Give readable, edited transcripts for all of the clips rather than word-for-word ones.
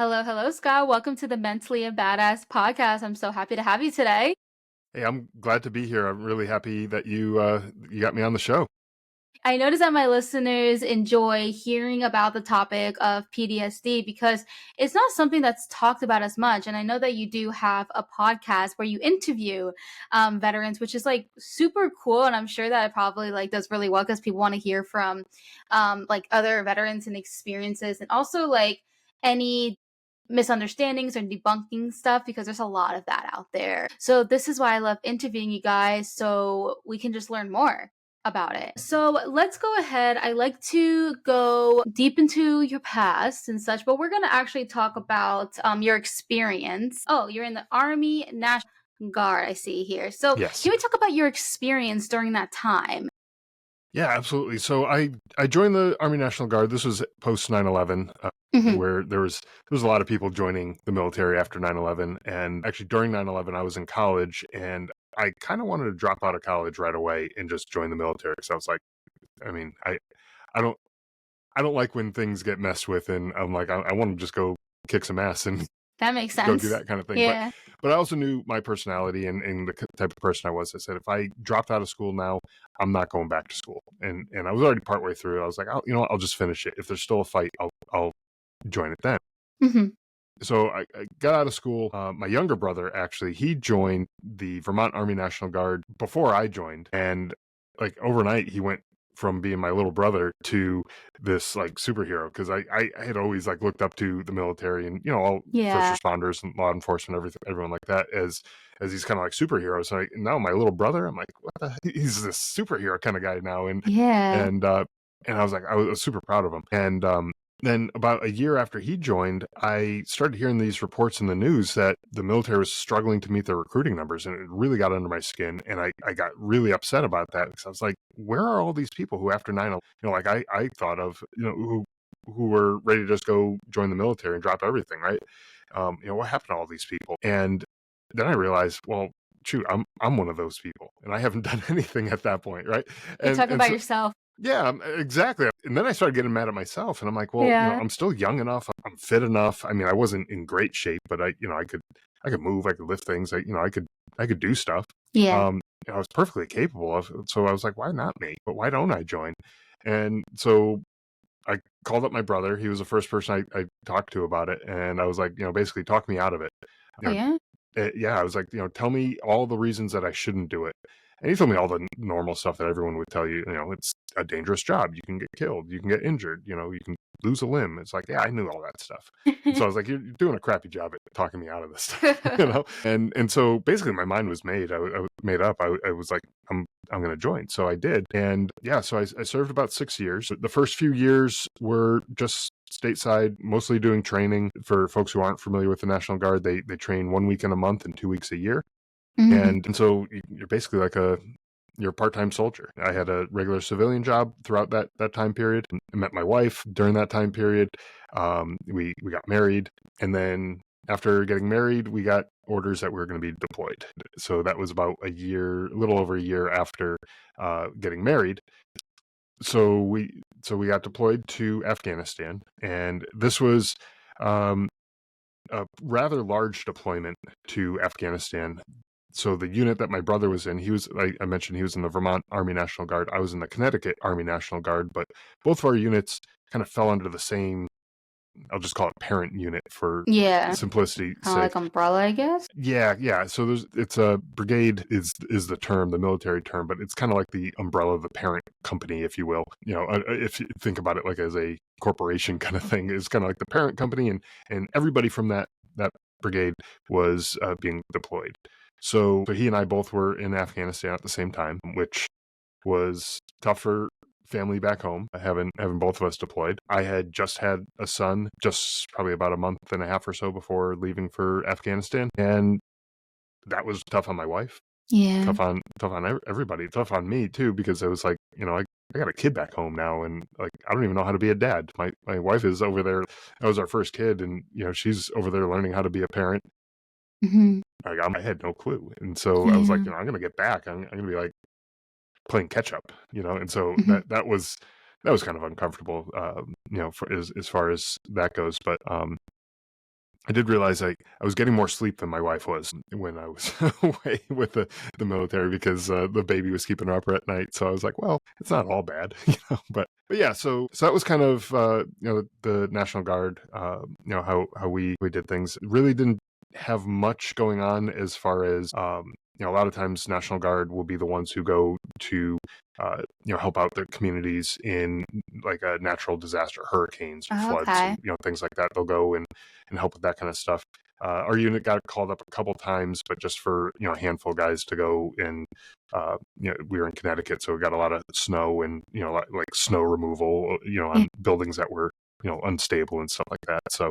Hello, hello, Scott. Welcome to the Mentally and Badass podcast. I'm so happy to have you today. Hey, I'm glad to be here. I'm really happy that you got me on the show. I notice that my listeners enjoy hearing about the topic of PTSD because it's not something that's talked about as much. And I know that you do have a podcast where you interview veterans, which is like super cool. And I'm sure that it probably like does really well because people want to hear from like other veterans and experiences, and also like any misunderstandings or debunking stuff because there's a lot of that out there. So this is why I love interviewing you guys so we can just learn more about it. So let's go ahead. I like to go deep into your past and such, but we're going to actually talk about your experience. Oh, you're in the Army National Guard, I see here. So Yes. can we talk about your experience during that time? Yeah, absolutely. So I joined the Army National Guard. This was post 9/11, Mhm. where there was a lot of people joining the military after 9/11, and actually during 9/11 I was in college, and I kind of wanted to drop out of college right away and just join the military. So I was like, I mean, I don't I don't like when things get messed with, and I'm like, I want to just go kick some ass and That makes go do sense. that kind of thing. But Yeah. but I also knew my personality and the type of person I was. I said, if I dropped out of school now, I'm not going back to school. And I was already partway through it. I was like, you know what, I'll just finish it. If there's still a fight, I'll join it then. Mhm. So I got out of school. My younger brother, actually, he joined the Vermont Army National Guard before I joined. And like overnight, he went from being my little brother to this like superhero, because I had always like looked up to the military and all first Yeah. responders and law enforcement, everyone like that as these kind of like superheroes. So now my little brother, I'm like, what he's this superhero kind of guy now. Yeah. And and I was super proud of him. And then about a year after he joined, I started hearing these reports in the news that the military was struggling to meet their recruiting numbers, and it really got under my skin. And I got really upset about that, because I was like, where are all these people who after 9/11, like I thought of, who were ready to just go join the military and drop everything, right? What happened to all these people? And then I realized, well, shoot, I'm one of those people, and I haven't done anything at that point, right? You're And talking and about so yourself. yeah, exactly. And then I started getting mad at myself, and I'm like, well, Yeah. I'm still young enough. I'm fit enough. I mean, I wasn't in great shape, but I could move. I could lift things. I could do stuff. Yeah. Um, I was perfectly capable of. So I was like, why not me? But why don't I join? And so I called up my brother. He was the first person I talked to about it, and I was like, basically talk me out of it. Oh, You know, yeah? yeah, I was like, tell me all the reasons that I shouldn't do it. And he told me all the normal stuff that everyone would tell you. It's a dangerous job. You can get killed. You can get injured. You can lose a limb. It's like, yeah, I knew all that stuff. And so I was like, you're doing a crappy job at talking me out of this stuff, And so basically, my mind was made. I was made up. I was like, I'm going to join. So I did. And yeah, so I served about 6 years. The first few years were just stateside, mostly doing training. For folks who aren't familiar with the National Guard, they train 1 week in a month and 2 weeks a year. Mhm. And so you're basically like you're a part-time soldier. I had a regular civilian job throughout that time period. I met my wife during that time period. We got married, and then after getting married, we got orders that we were going to be deployed. So that was about a little over a year after getting married. So we got deployed to Afghanistan, and this was um, a rather large deployment to Afghanistan. So the unit that my brother was in, I mentioned he was in the Vermont Army National Guard. I was in the Connecticut Army National Guard, but both of our units kind of fell under the same, I'll just call it parent unit for Yeah. simplicity's Kinda like sake. umbrella, I guess? Yeah. So it's a brigade is the term, the military term, but it's kind of like the umbrella of the parent company, if you will. If you think about it like as a corporation kind of thing, it's kind of like the parent company, and everybody from that brigade was being deployed. So he and I both were in Afghanistan at the same time, which was tough for family back home, having both of us deployed. I had just had a son, just probably about a month and a half or so before leaving for Afghanistan, and that was tough on my wife, Yeah. tough on everybody, tough on me too, because I was like, I got a kid back home now, and like I don't even know how to be a dad. My wife is over there. That was our first kid, and she's over there learning how to be a parent. Mhm. I had no clue, and so I was like, Yeah. I'm gonna get back. I'm gonna be like playing catch up, and so Mhm. that was kind of uncomfortable, for as far as that goes. But I did realize I was getting more sleep than my wife was when I was away with the military, because the baby was keeping her up at night. So I was like, well, it's not all bad, But yeah, so that was kind of the National Guard, how we did things. Really didn't have much going on as far as a lot of times National Guard will be the ones who go to help out the communities in like a natural disaster, hurricanes or Oh, floods, okay. and things like that. They'll go and help with that kind of stuff. Our unit got called up a couple times, but just for a handful of guys to go. And we were in Connecticut, so we got a lot of snow and like snow removal Yeah. on buildings that were unstable and stuff like that. So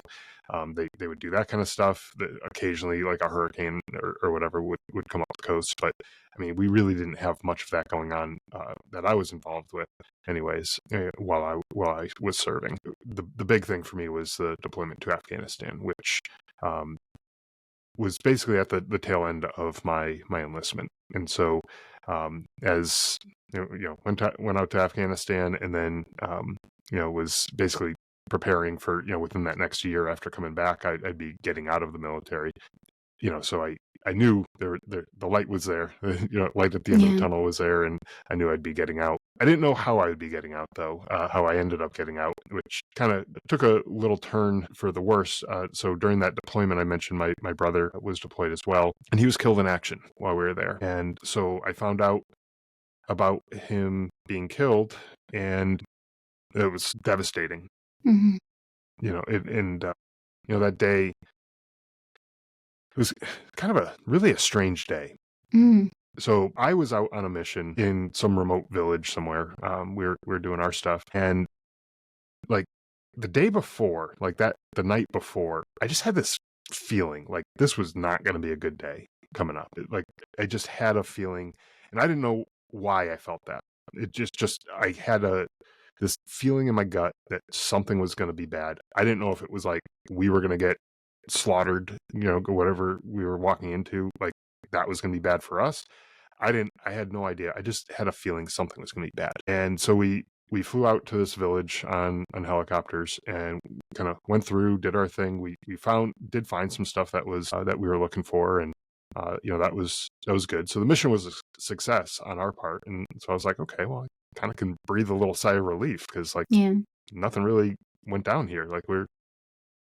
they would do that kind of stuff. Occasionally, like a hurricane or whatever would come up the coast, but I mean, we really didn't have much of that going on that I was involved with, anyways. While I was serving, the big thing for me was the deployment to Afghanistan, which was basically at the tail end of my enlistment. And so as went out to Afghanistan, and then was basically preparing for within that next year after coming back, I'd be getting out of the military. So I knew the light was there. Light at the end of the Yeah. tunnel was there, and I knew I'd be getting out. I didn't know how I would be getting out, though. How I ended up getting out, which kind of took a little turn for the worse. So during that deployment, I mentioned my brother was deployed as well, and he was killed in action while we were there. And so I found out about him being killed, and it was devastating. Hmm. That day, it was kind of really a strange day. Mm. So I was out on a mission in some remote village somewhere. We're doing our stuff, and like the day before, like the night before, I just had this feeling like this was not going to be a good day coming up. Like I just had a feeling, and I didn't know why I felt that. It just I had this feeling in my gut that something was going to be bad. I didn't know if it was like we were going to get slaughtered, whatever we were walking into, like that was going to be bad for us. I had no idea. I just had a feeling something was going to be bad. And so we flew out to this village on helicopters and kind of went through, did our thing. We did find some stuff that was that we were looking for, and that was good. So the mission was a success on our part, and so I was like, okay, well, I kind of can breathe a little sigh of relief, because like Yeah. nothing really went down here. Like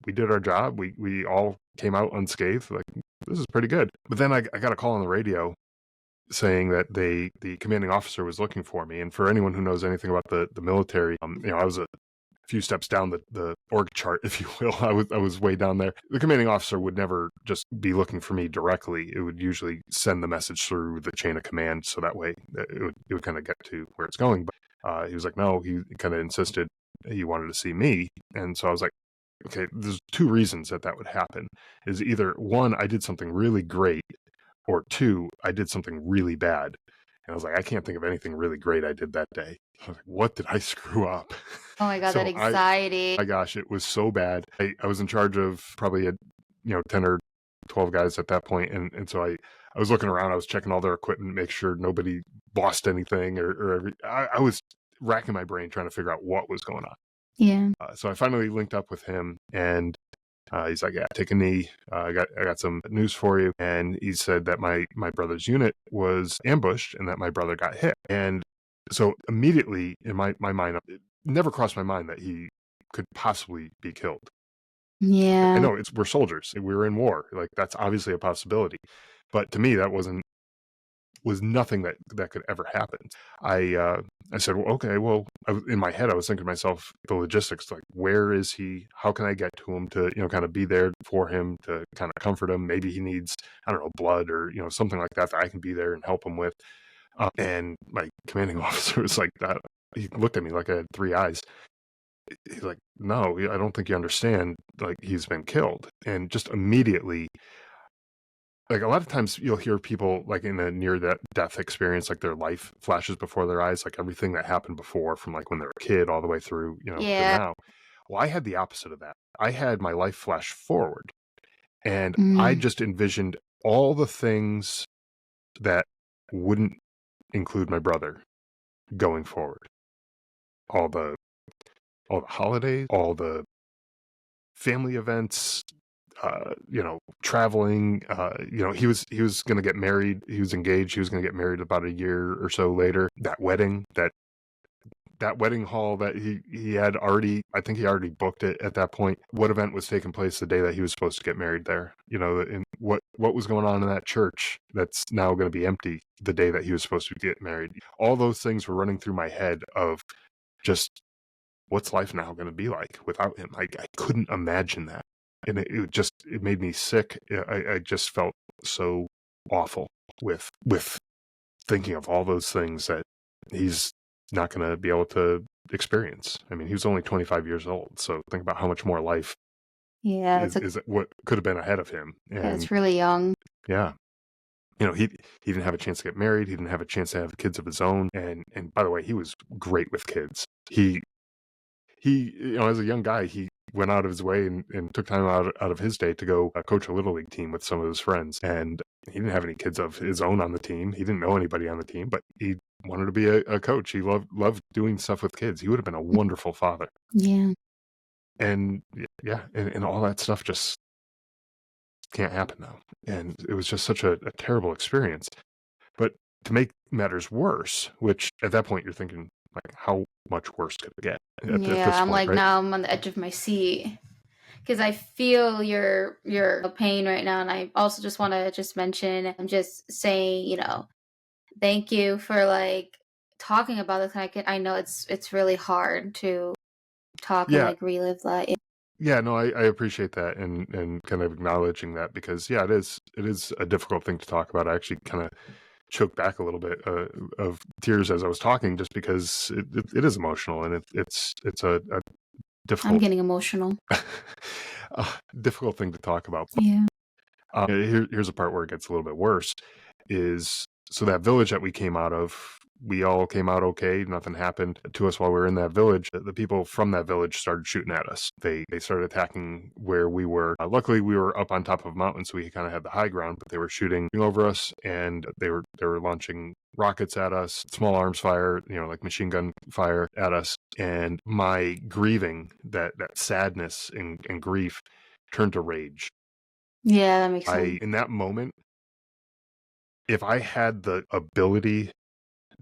we did our job. We all came out unscathed. Like this is pretty good. But then I got a call on the radio saying that the commanding officer was looking for me. And for anyone who knows anything about the military, I was a few steps down the org chart, if you will. I was way down there. The commanding officer would never just be looking for me directly. It would usually send the message through the chain of command, so that way it would kind of get to where it's going. But he was like, no, he kind of insisted he wanted to see me. And so I was like, okay, there's two reasons that would happen. Is either one, I did something really great, or two, I did something really bad. And I was like, I can't think of anything really great I did that day. I was like, what did I screw up? Oh my God, that So anxiety. my gosh, it was so bad. I was in charge of probably 10 or 12 guys at that point. And so I was looking around, I was checking all their equipment, make sure nobody lost anything, I was racking my brain trying to figure out what was going on. Yeah. So I finally linked up with him, and he's like, yeah, take a knee. I got some news for you. And he said that my brother's unit was ambushed and that my brother got hit. And so immediately in my mind, it never crossed my mind that he could possibly be killed. I Yeah. know we're soldiers. We're in war. Like that's obviously a possibility. But to me, that was nothing that could ever happen. I said, well, okay, well, in my head, I was thinking to myself, the logistics, like, where is he? How can I get to him to, kind of be there for him, to kind of comfort him? Maybe he needs, I don't know, blood or, something like that I can be there and help him with. And my commanding officer was like that. He looked at me like I had three eyes. He's like, no, I don't think you understand. Like, he's been killed. And just immediately, like a lot of times you'll hear people like in a near death experience, like their life flashes before their eyes, like everything that happened before, from like when they're a kid all the way through, till Yeah. now. Well, I had the opposite of that. I had my life flash forward, and I Mm. just envisioned all the things that wouldn't include my brother going forward. All the holidays, all the family events, traveling. He was going to get married. He was engaged. He was going to get married about a year or so later. That wedding hall that he had already, I think he already booked it at that point. What event was taking place the day that he was supposed to get married there? And what was going on in that church that's now going to be empty the day that he was supposed to get married? All those things were running through my head of just, what's life now going to be like without him? I couldn't imagine that. And it made me sick. I just felt so awful with thinking of all those things that he's not going to be able to experience. I mean, he was only 25 years old, so think about how much more life Yeah, is what could have been ahead of him. And it's really young. yeah, he didn't have a chance to get married. He didn't have a chance to have kids of his own. And by the way, he was great with kids. He as a young guy, he went out of his way and took time out of his day to go coach a little league team with some of his friends. And he didn't have any kids of his own on the team. He didn't know anybody on the team, but he wanted to be a coach. He loved doing stuff with kids. He would have been a wonderful father. Yeah. And yeah, and all that stuff just can't happen now. And it was just such a terrible experience. But to make matters worse, which at that point you're thinking, like, how much worse could it get? At this I'm point, like, right? now I'm on the edge of my seat because I feel your pain right now, and I also just want to just mention, I'm just saying, thank you for like talking about this. I know it's really hard to talk and Yeah. like relive that. Yeah, no, I appreciate that and kind of acknowledging that, because yeah, it is a difficult thing to talk about. I actually kind of choked back a little bit of tears as I was talking, just because it is emotional, and it's a I'm difficult getting emotional. difficult thing to talk about. Yeah. Here's a part where it gets a little bit worse. Is so that village that we came out of, we all came out okay. Nothing happened to us while we were in that village. The people from that village started shooting at us. They started attacking where we were. Luckily, we were up on top of a mountain, so we kind of had the high ground. But they were shooting over us, and they were launching rockets at us, small arms fire, like machine gun fire at us. And my grieving, that sadness and grief, turned to rage. Yeah, that makes sense. In that moment, if I had the ability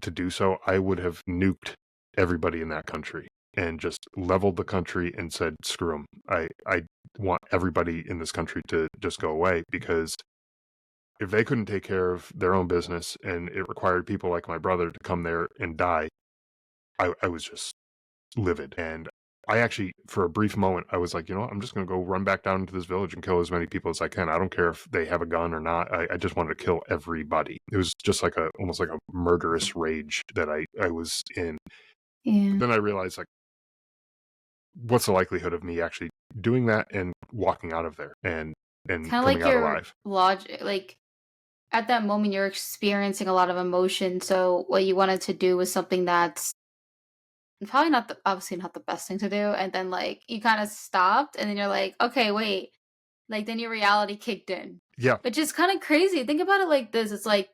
to do so, I would have nuked everybody in that country and just leveled the country and said, screw them. I want everybody in this country to just go away, because if they couldn't take care of their own business and it required people like my brother to come there and die, I was just livid. And I actually, for a brief moment, I was like, I'm just going to go run back down into this village and kill as many people as I can. I don't care if they have a gun or not. I just wanted to kill everybody. It was just like almost like a murderous rage that I was in. Yeah. But then I realized, like, what's the likelihood of me actually doing that and walking out of there and Kind of coming like out your alive? logic, like at that moment you're experiencing a lot of emotion. So what you wanted to do was something that's probably obviously not the best thing to do. And then like you kind of stopped, and then you're like, okay, wait. Like then your reality kicked in, Yeah. which is kind of crazy. Think about it like this: it's like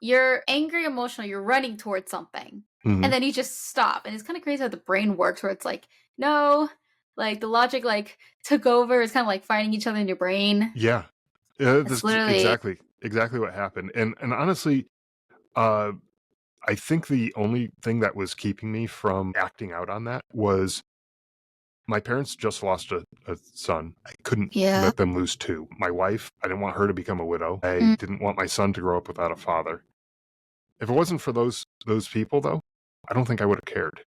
you're angry, emotional, you're running towards something, Mm-hmm. and then you just stop. And it's kind of crazy how the brain works, where it's like, no, like the logic like took over. It's kind of like fighting each other in your brain. Yeah. It's That's literally exactly what happened. And honestly, I think the only thing that was keeping me from acting out on that was my parents just lost a son. I couldn't let them lose two. My wife, I didn't want her to become a widow. I didn't want my son to grow up without a father. If it wasn't for those people, though, I don't think I would have cared.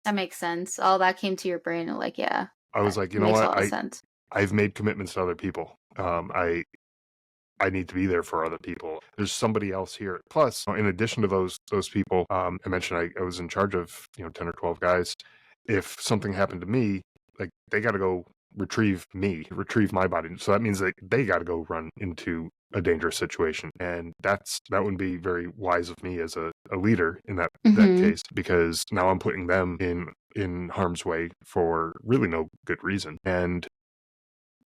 That makes sense. All that came to your brain, and like, yeah, I was like, you know makes a what? lot of sense. I've made commitments to other people. I need to be there for other people. There's somebody else here. Plus, in addition to those people, I mentioned I was in charge of 10 or 12 guys. If something happened to me, like, they got to go retrieve my body. So that means that they got to go run into a dangerous situation, and that wouldn't be very wise of me as a leader in that case, because now I'm putting them in harm's way for really no good reason, and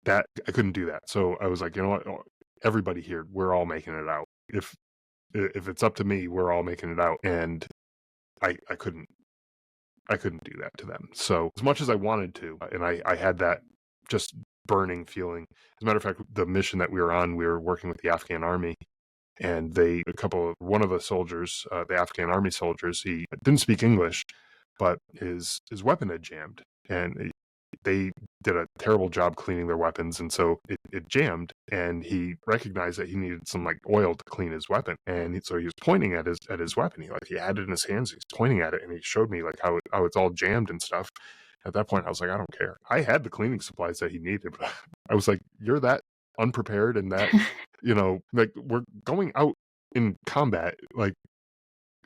that I couldn't do that. So I was like, you know what? Everybody here, we're all making it out. If it's up to me, we're all making it out. And I couldn't do that to them. So as much as I wanted to, and I had that just burning feeling. As a matter of fact, the mission that we were on, we were working with the Afghan army, and one of the soldiers, the Afghan army soldiers, he didn't speak English, but his weapon had jammed, and they did a terrible job cleaning their weapons, and so it jammed, and he recognized that he needed some like oil to clean his weapon, and so he was pointing at his weapon. He had it in his hands, he's pointing at it, and he showed me like how it's all jammed and stuff. At that point, I was like, I don't care. I had the cleaning supplies that he needed, but I was like, you're that unprepared, and that like we're going out in combat, like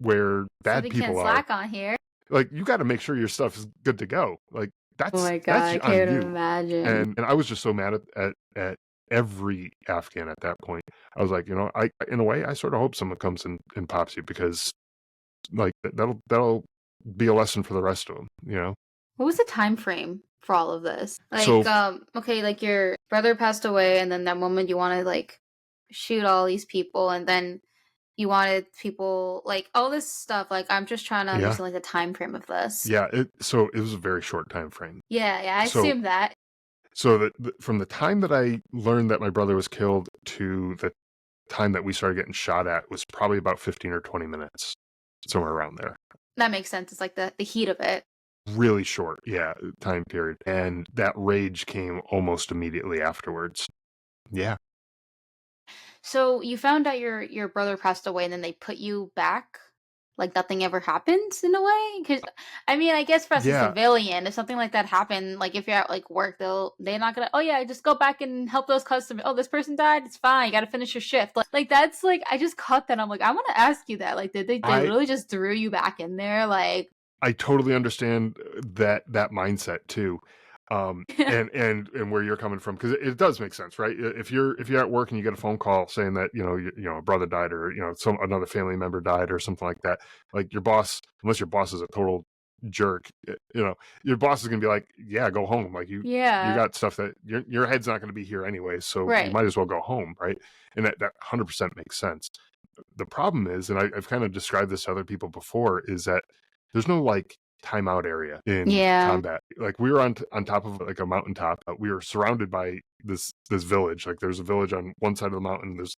where bad Something can't people are. slack on here. Like, you got to make sure your stuff is good to go. Like, Oh that's my God, I on can't you. imagine. And I was just so mad at every Afghan at that point. I was like, I in a way I sort of hope someone comes and pops you, because like that'll be a lesson for the rest of them. What was the time frame for all of this? So Like, okay, like your brother passed away, and then that moment you want to like shoot all these people, and then you wanted people like all this stuff. Like, I'm just trying to yeah, understand like the time frame of this. yeah. So it was a very short time frame. Yeah, I So assume that. so from the time that I learned that my brother was killed to the time that we started getting shot at was probably about 15 or 20 minutes, somewhere around there. That makes sense. It's like the heat of it. Really short, yeah, time period. And that rage came almost immediately afterwards. Yeah. So you found out your brother passed away, and then they put you back, like nothing ever happened in a way. Because I mean, I guess for us as a Yeah. civilian, if something like that happened, like if you're at like work, they're not gonna. Oh yeah, just go back and help those customers. Oh, this person died. It's fine. You got to finish your shift. Like that's like I just caught that. I'm like, I want to ask you that. Like, did they I really just threw you back in there? Like, I totally understand that mindset too. And where you're coming from, because it does make sense, right? If you're at work and you get a phone call saying that a brother died, or another family member died or something like that, like your boss, unless your boss is a total jerk, your boss is gonna be like, yeah, go home. Like you yeah, got stuff that your head's not gonna be here anyway, so you right. might as well go home, right? And that 100% makes sense. The problem is, and I've kind of described this to other people before, is that there's no like timeout area in Yeah, combat. Like, we were on top of like a mountaintop. We were surrounded by this village. Like, there's a village on one side of the mountain. There's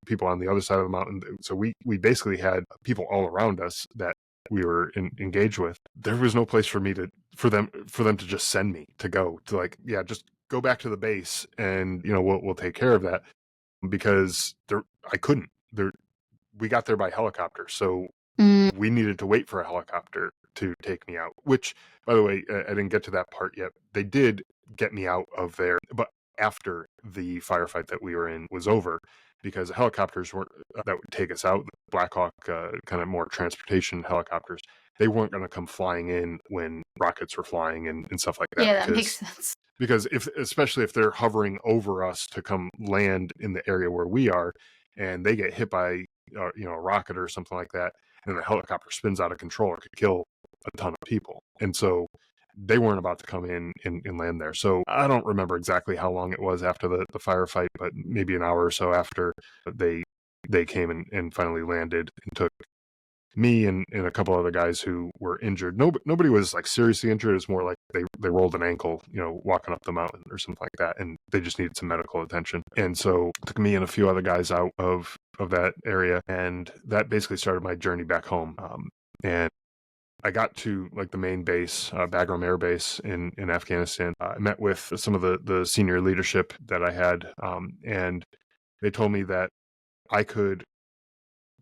people on the other side of the mountain. So we basically had people all around us that we were engaged with. There was no place for them to just send me to go to, like, yeah, just go back to the base, and we'll take care of that, because I couldn't. We got there by helicopter, so mm, we needed to wait for a helicopter to take me out, which, by the way, I didn't get to that part yet. They did get me out of there, but after the firefight that we were in was over, because the helicopters weren't that would take us out, the Black Hawk kind of more transportation helicopters, they weren't going to come flying in when rockets were flying and stuff like that, yeah, that makes sense. because especially if they're hovering over us to come land in the area where we are, and they get hit by a rocket or something like that, and the helicopter spins out of control, it could kill a ton of people. And so they weren't about to come in and land there. So I don't remember exactly how long it was after the firefight, but maybe an hour or so after they came and finally landed and took me and a couple other guys who were injured. Nobody was like seriously injured. It's more like they rolled an ankle, walking up the mountain or something like that, and they just needed some medical attention. And so took me and a few other guys out of that area, and that basically started my journey back home. And I got to like the main base, Bagram Air Base in Afghanistan. I met with some of the senior leadership that I had, and they told me that I could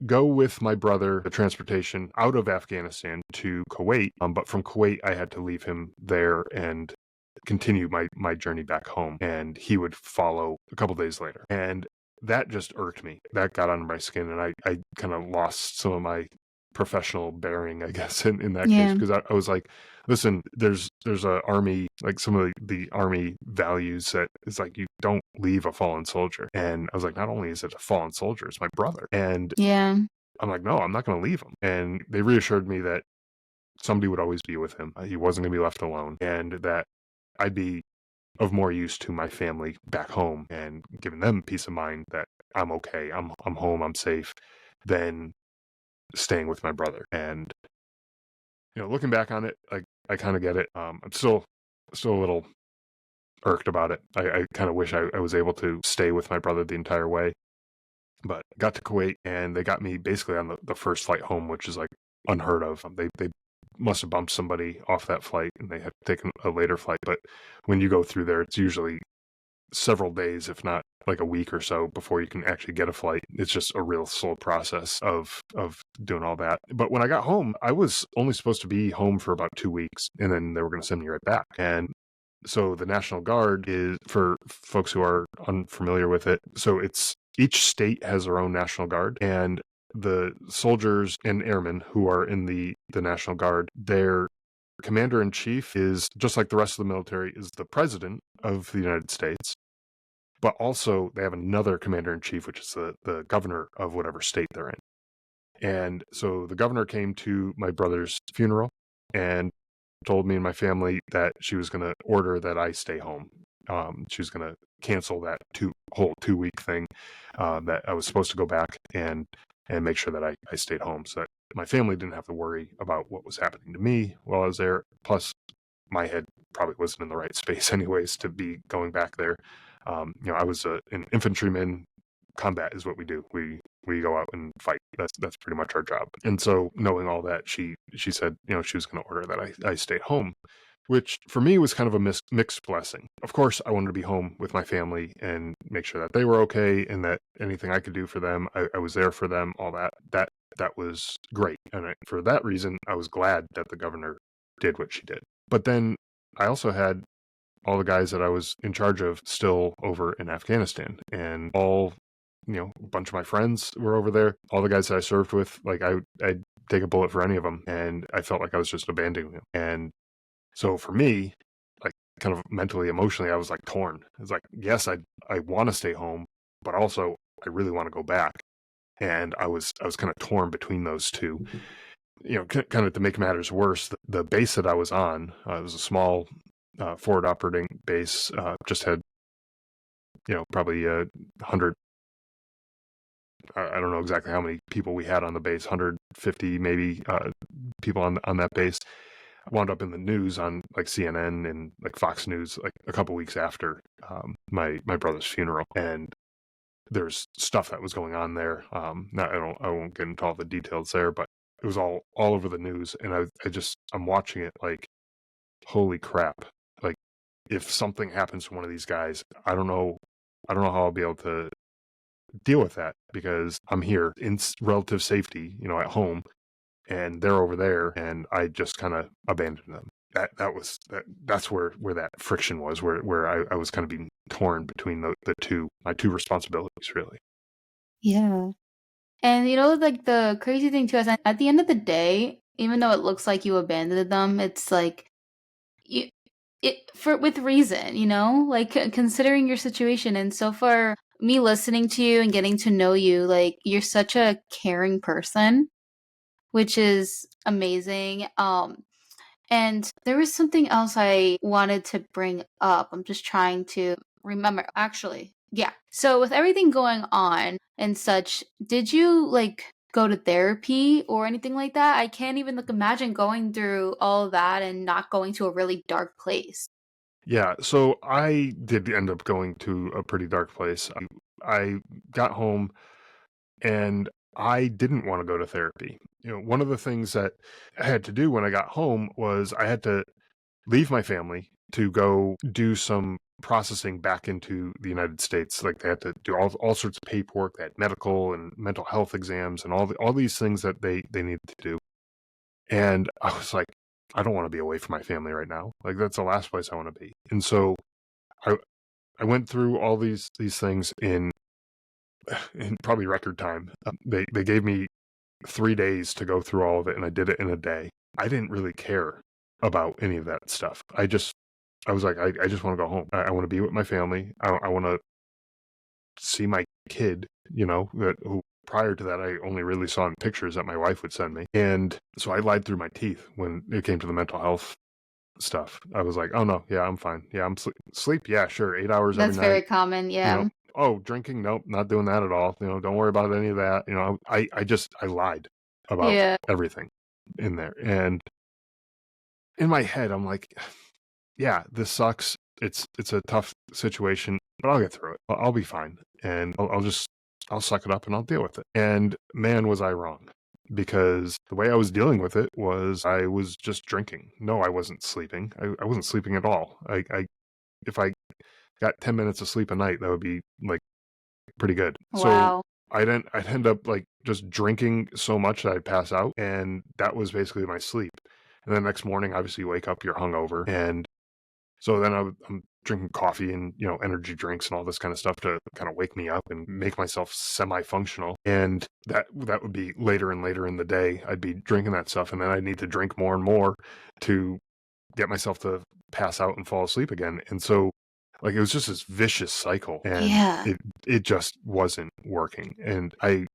go with my brother, the transportation out of Afghanistan to Kuwait. But from Kuwait, I had to leave him there and continue my journey back home. And he would follow a couple days later. And that just irked me. That got under my skin. And I kind of lost some of my professional bearing, I guess, in that case, Yeah, because I was like, listen, there's a army, like some of the army values that is like, you don't leave a fallen soldier. And I was like, not only is it a fallen soldier, it's my brother. And yeah, I'm like, no, I'm not going to leave him. And they reassured me that somebody would always be with him. He wasn't going to be left alone, and that I'd be of more use to my family back home and giving them peace of mind that I'm okay, I'm home, I'm safe, than staying with my brother. And looking back on it, like, I kind of get it. I'm still a little irked about it. I kind of wish I was able to stay with my brother the entire way. But got to Kuwait, and they got me basically on the first flight home, which is like unheard of. They must have bumped somebody off that flight, and they had taken a later flight. But when you go through there, it's usually several days, if not like a week or so, before you can actually get a flight. It's just a real slow process of doing all that. But when I got home, I was only supposed to be home for about 2 weeks, and then they were going to send me right back. And so the National Guard is, for folks who are unfamiliar with it, so it's each state has their own National Guard, and the soldiers and airmen who are in the National Guard, their commander-in-chief is, just like the rest of the military, is the president of the United States, but also they have another commander-in-chief, which is the governor of whatever state they're in. And so the governor came to my brother's funeral and told me and my family that she was going to order that I stay home. She was going to cancel that whole 2 week thing, that I was supposed to go back and make sure that I stayed home, so that my family didn't have to worry about what was happening to me while I was there. Plus, my head probably wasn't in the right space anyways to be going back there. I was an infantryman. Combat is what we do. We go out and fight. That's pretty much our job. And so, knowing all that, she said, she was going to order that I stay home, which for me was kind of a mixed blessing. Of course, I wanted to be home with my family and make sure that they were okay, and that anything I could do for them, I was there for them. All that was great, and for that reason, I was glad that the governor did what she did. But then I also had all the guys that I was in charge of still over in Afghanistan, and a bunch of my friends were over there. All the guys that I served with, like I'd take a bullet for any of them, and I felt like I was just abandoning them. And so for me, like kind of mentally, emotionally, I was like torn. It's like, yes, I want to stay home, but also I really want to go back. And I was kind of torn between those two. Kind of to make matters worse, the base that I was on, it was a small forward operating base, just had, probably 100, I don't know exactly how many people we had on the base, 150 maybe people on that base. I wound up in the news on like CNN and like Fox News like a couple weeks after my brother's funeral, and there's stuff that was going on there. I won't get into all the details there, but it was all over the news, and I'm watching it like, holy crap! Like, if something happens to one of these guys, I don't know how I'll be able to deal with that, because I'm here in relative safety, at home, and they're over there, and I just kind of abandoned them. That's where that friction was, where I was kind of being torn between my two responsibilities, really. Yeah. And like the crazy thing too is at the end of the day, even though it looks like you abandoned them, it's like you for with reason, like considering your situation. And so far, me listening to you and getting to know you, like you're such a caring person, which is amazing. And there was something else I wanted to bring up. I'm just trying to remember. Actually, yeah. So with everything going on and such, did you like go to therapy or anything like that? I can't even like imagine going through all of that and not going to a really dark place. Yeah, so I did end up going to a pretty dark place. I got home, and I didn't want to go to therapy. One of the things that I had to do when I got home was I had to leave my family to go do some processing back into the United States. Like, they had to do all sorts of paperwork, they had medical and mental health exams and all these things that they needed to do. And I was like, I don't want to be away from my family right now. Like, that's the last place I want to be. And so I I went through all these things in probably record time. They gave me 3 days to go through all of it, and I did it in a day. I didn't really care about any of that stuff. I was like, I just want to go home. I want to be with my family. I want to see my kid, who prior to that I only really saw in pictures that my wife would send me. And so I lied through my teeth when it came to the mental health stuff. I was like, oh no, yeah, I'm fine. Yeah, I'm sleep. Yeah, sure. 8 hours every That's night. very common. Yeah. Oh, drinking. Nope, not doing that at all. Don't worry about any of that. I lied about Yeah. everything in there. And in my head, I'm like, yeah, this sucks. it's a tough situation, but I'll get through it. I'll be fine, and I'll suck it up and I'll deal with it. And man, was I wrong, because the way I was dealing with it was I was just drinking. No, I wasn't sleeping. I wasn't sleeping at all. If I got 10 minutes of sleep a night, that would be like pretty good. So Wow. I'd end up like just drinking so much that I'd pass out, and that was basically my sleep. And the next morning, obviously, you wake up, you're hungover, and so then I'm drinking coffee and energy drinks and all this kind of stuff to kind of wake me up and make myself semi-functional. And that would be later and later in the day. I'd be drinking that stuff, and then I'd need to drink more and more to get myself to pass out and fall asleep again. And so like it was just this vicious cycle, and Yeah. it just wasn't working. And I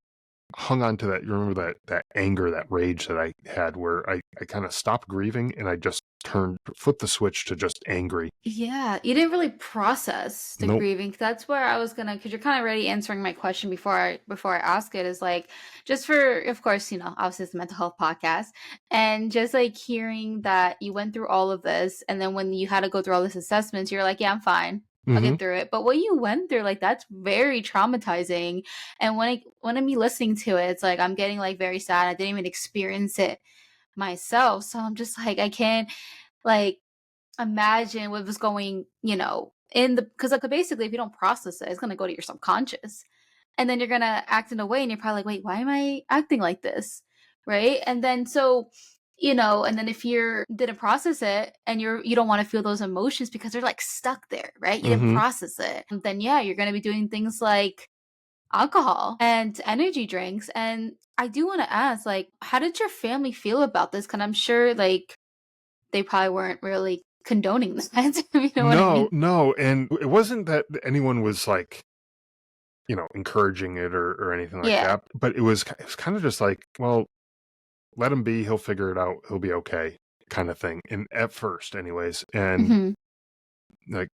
hung on to that. You remember that anger, that rage that I had, where I kind of stopped grieving and I just flipped the switch to just angry. Yeah, you didn't really process the Nope. grieving. That's where I was gonna, because you're kind of already answering my question before I ask it. Is like, just for, of course, obviously it's a mental health podcast, and just like hearing that you went through all of this, and then when you had to go through all this assessments, you're like, yeah, I'm fine. I'll Mm-hmm. get through it. But what you went through, like, that's very traumatizing. And when I'm listening to it, it's like I'm getting like very sad. I didn't even experience it myself, so I'm just like, I can't like imagine what was going, in the, because like basically if you don't process it, it's gonna go to your subconscious. And then you're gonna act in a way and you're probably like, wait, why am I acting like this? Right. And then and then if you didn't process it and you don't want to feel those emotions because they're like stuck there, right? You didn't Mm-hmm. process it. And then yeah, you're gonna be doing things like alcohol and energy drinks. And I do want to ask, like, how did your family feel about this? Because I'm sure like they probably weren't really condoning that. You know what I No, mean? no. And it wasn't that anyone was like, encouraging it or anything like Yeah. that. But it was kind of just like, well, let him be. He'll figure it out. He'll be okay, kind of thing. And at first, anyways, and Mhm. like,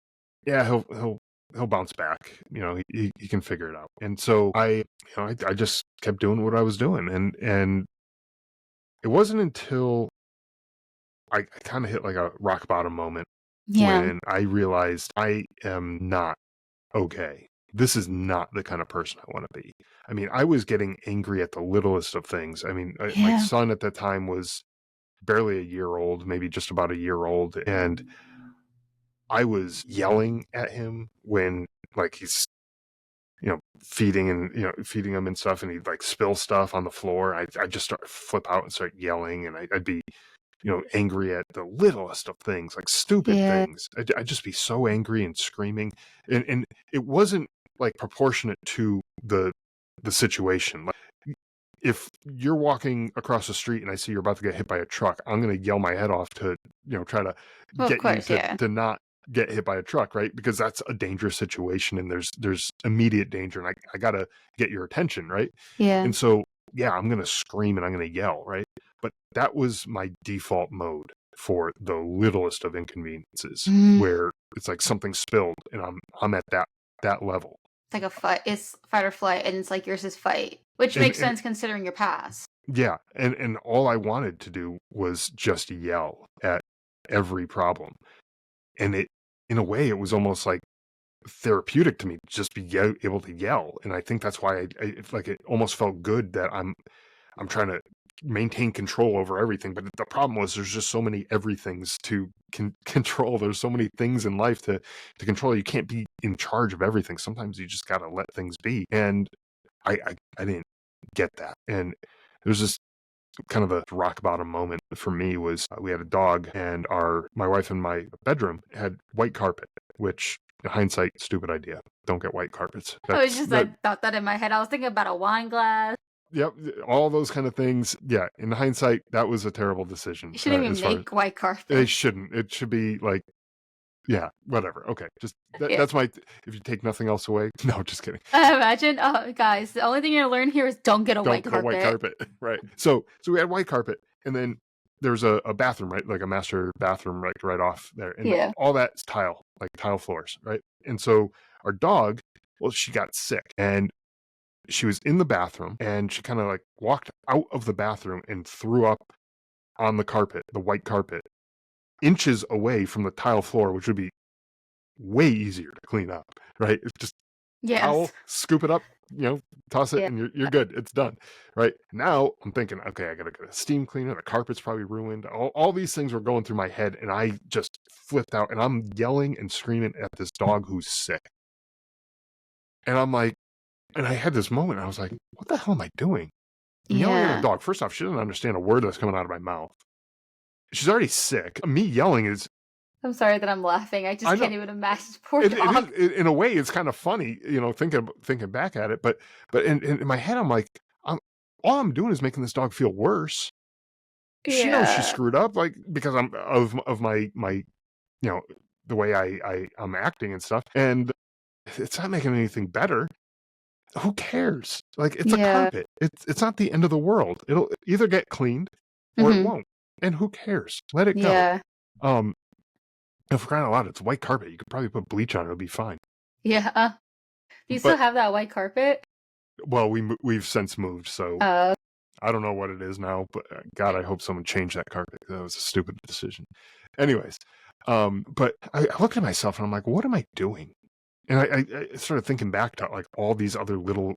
yeah, he'll bounce back. He can figure it out. And so I just kept doing what I was doing, and it wasn't until I kind of hit like a rock bottom moment Yeah. when I realized I am not okay. This is not the kind of person I want to be. I mean, I was getting angry at the littlest of things. I mean, my Yeah. son at that time was barely a year old, maybe just about a year old, and I was yelling at him when like he's feeding and feeding him and stuff, and he'd like spill stuff on the floor. I just start flip out and start yelling, and I'd be angry at the littlest of things, like stupid Yeah. things. I'd just be so angry and screaming, and it wasn't like proportionate to the situation. Like, if you're walking across the street and I see you're about to get hit by a truck, I'm going to yell my head off to, try to Well, of get you course, yeah. to not get hit by a truck, right? Because that's a dangerous situation, and there's immediate danger, and I got to get your attention, right? Yeah. And so, yeah, I'm going to scream and I'm going to yell, right? But that was my default mode for the littlest of inconveniences, Mm. where it's like something spilled and I'm at that level. It's like a fight. It's fight or flight, and it's like yours is fight, which makes And sense considering your past. yeah, and all I wanted to do was just yell at every problem. And it, in a way, it was almost like therapeutic to me to just be able to yell. And I think that's why like it almost felt good that I'm trying to maintain control over everything. But the problem was there's just so many everythings to control. There's so many things in life to control. You can't be in charge of everything. Sometimes you just got to let things be. And I didn't get that. And there's this kind of the rock bottom moment for me was we had a dog, and my wife and my bedroom had white carpet, which in hindsight, stupid idea. Don't get white carpets. I was That's just that. like thought that in my head. I was thinking about a wine glass. Yep, all those kind of things. Yeah, in hindsight, that was a terrible decision. You shouldn't even As far as make white they carpet. shouldn't. It should be like, yeah, whatever. Okay, just Yeah. that's my. If you take nothing else away, no, just kidding. Imagine, oh, guys, the only thing you're gonna learn here is don't get a white Don't get a white carpet. carpet, right? So we had white carpet, and then there's a bathroom, right, like a master bathroom, right off there, and Yeah. all that's tile, like tile floors, right? And so our dog, well, she got sick, and she was in the bathroom, and she kind of like walked out of the bathroom and threw up on the carpet, the white carpet, inches away from the tile floor, which would be way easier to clean up, right? It's just towel, Yes. scoop it up, toss it, Yeah. and you're good. It's done, right? Now I'm thinking, okay, I gotta get a steam cleaner. The carpet's probably ruined. All these things were going through my head, and I just flipped out, and I'm yelling and screaming at this dog who's sick. And I'm like, and I had this moment. I was like, what the hell am I doing? I'm yelling at a Yeah. dog. First off, she doesn't understand a word that's coming out of my mouth. She's already sick. Me yelling is, I'm sorry that I'm laughing. I I just know, can't even imagine the poor it is, dog. in a way, it's kind of funny, thinking back at it. But in my head, I'm like, all I'm doing is making this dog feel worse. She knows she Yeah. screwed up, like, because I'm of my the way I'm acting and stuff, and it's not making anything better. Who cares? Like, it's a Yeah. carpet. It's not the end of the world. It'll either get cleaned or it Mhm. won't. And who cares? Let it go. Yeah. Um, and for crying out loud, it's white carpet. You could probably put bleach on it; it'll be fine. Yeah. Do you still But have that white carpet? well, we've since moved, so Uh, I don't know what it is now. But God, I hope someone changed that carpet. That was a stupid decision. Anyways, but I looked at myself and I'm like, what am I doing? And I started thinking back to like all these other little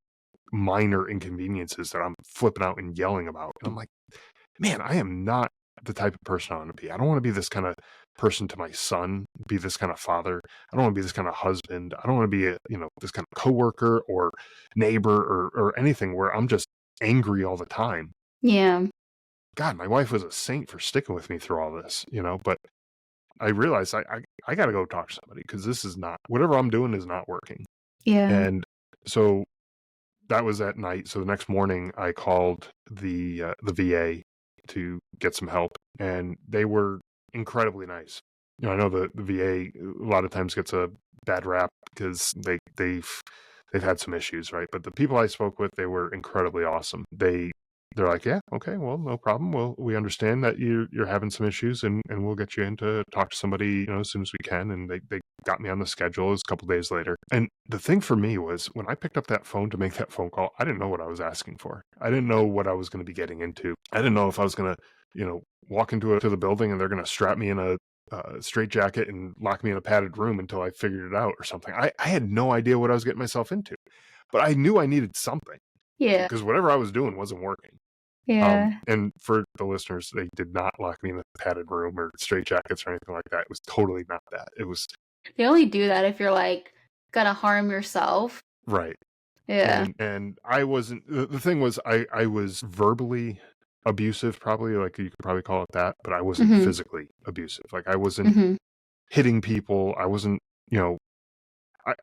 minor inconveniences that I'm flipping out and yelling about. And I'm like, man, I am not the type of person I want to be. I don't want to be this kind of person to my son, be this kind of father. I don't want to be this kind of husband. I don't want to be this kind of coworker or neighbor or anything where I'm just angry all the time. yeah. God, my wife was a saint for sticking with me through all this, but I realized I got to go talk to somebody because this is not, whatever I'm doing is not working. Yeah. And so that was at night. So the next morning I called the VA to get some help, and they were incredibly nice. I know the VA a lot of times gets a bad rap because they've had some issues, right? But the people I spoke with, they were incredibly awesome. They're like, yeah, okay, well, no problem. Well, we understand that you're having some issues, and we'll get you in to talk to somebody, as soon as we can. And they got me on the schedule. It was a couple days later. And the thing for me was when I picked up that phone to make that phone call, I didn't know what I was asking for. I didn't know what I was going to be getting into. I didn't know if I was going to, walk into the building and they're going to strap me in a straight jacket and lock me in a padded room until I figured it out or something. I had no idea what I was getting myself into, but I knew I needed something Yeah. because whatever I was doing wasn't working. Yeah. And for the listeners, they did not lock me in a padded room or straight jackets or anything like that. It was totally not that. It was They only do that if you're like gonna harm yourself. right. Yeah. And I wasn't, the thing was, I was verbally abusive, probably, like you could probably call it that, but I wasn't Mhm. physically abusive. Like I wasn't Mhm. hitting people. I wasn't, I,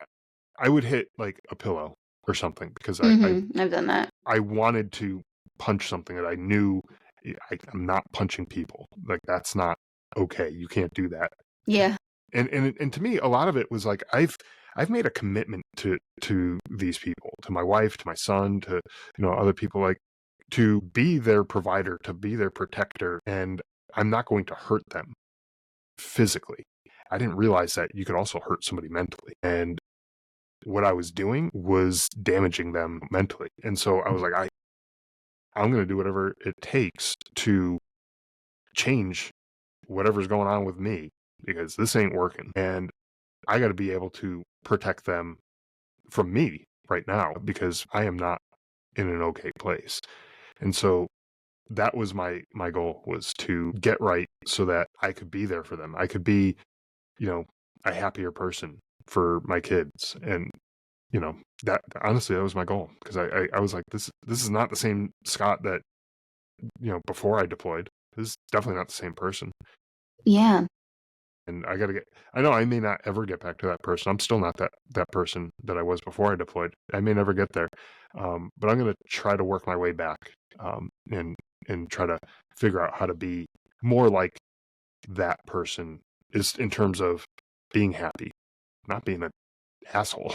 I would hit like a pillow or something because Mhm. I've done that. I wanted to punch something that I knew I'm not punching people. Like that's not okay. You can't do that. Yeah. And to me, a lot of it was like I've made a commitment to these people, to my wife, to my son, to other people, like to be their provider, to be their protector, and I'm not going to hurt them physically. I didn't realize that you could also hurt somebody mentally, and what I was doing was damaging them mentally. And so I was like, I'm going to do whatever it takes to change whatever's going on with me because this ain't working. And I got to be able to protect them from me right now because I am not in an okay place. And so that was my goal, was to get right so that I could be there for them. I could be, a happier person for my kids. And that honestly, that was my goal because I was like, this is not the same Scott that before I deployed. This is definitely not the same person. Yeah. And I know I may not ever get back to that person. I'm still not that person that I was before I deployed. I may never get there. But I'm going to try to work my way back, and try to figure out how to be more like that person, is in terms of being happy, not being an asshole.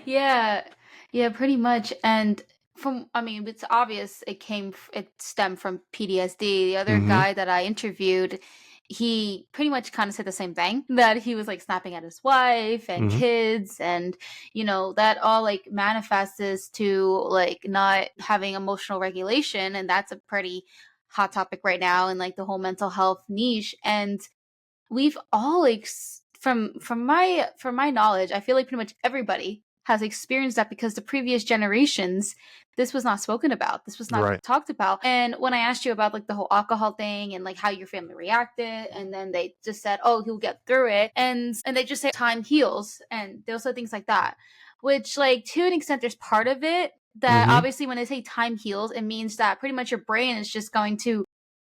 Yeah. Yeah, pretty much. And I mean, it's obvious it stemmed from PTSD. The other Mm-hmm. guy that I interviewed, he pretty much kind of said the same thing, that he was like snapping at his wife and Mm-hmm. kids, and that all like manifests to like not having emotional regulation, and that's a pretty hot topic right now in like the whole mental health niche. And we've all from my knowledge, I feel like pretty much everybody has experienced that, because the previous generations, this was not spoken about. This was not Right. talked about. And when I asked you about like the whole alcohol thing and like how your family reacted, and then they just said, "Oh, he'll get through it," and they just say time heals, and they'll say things like that. Which, like, to an extent, there's part of it that Mm-hmm. obviously when they say time heals, it means that pretty much your brain is just going to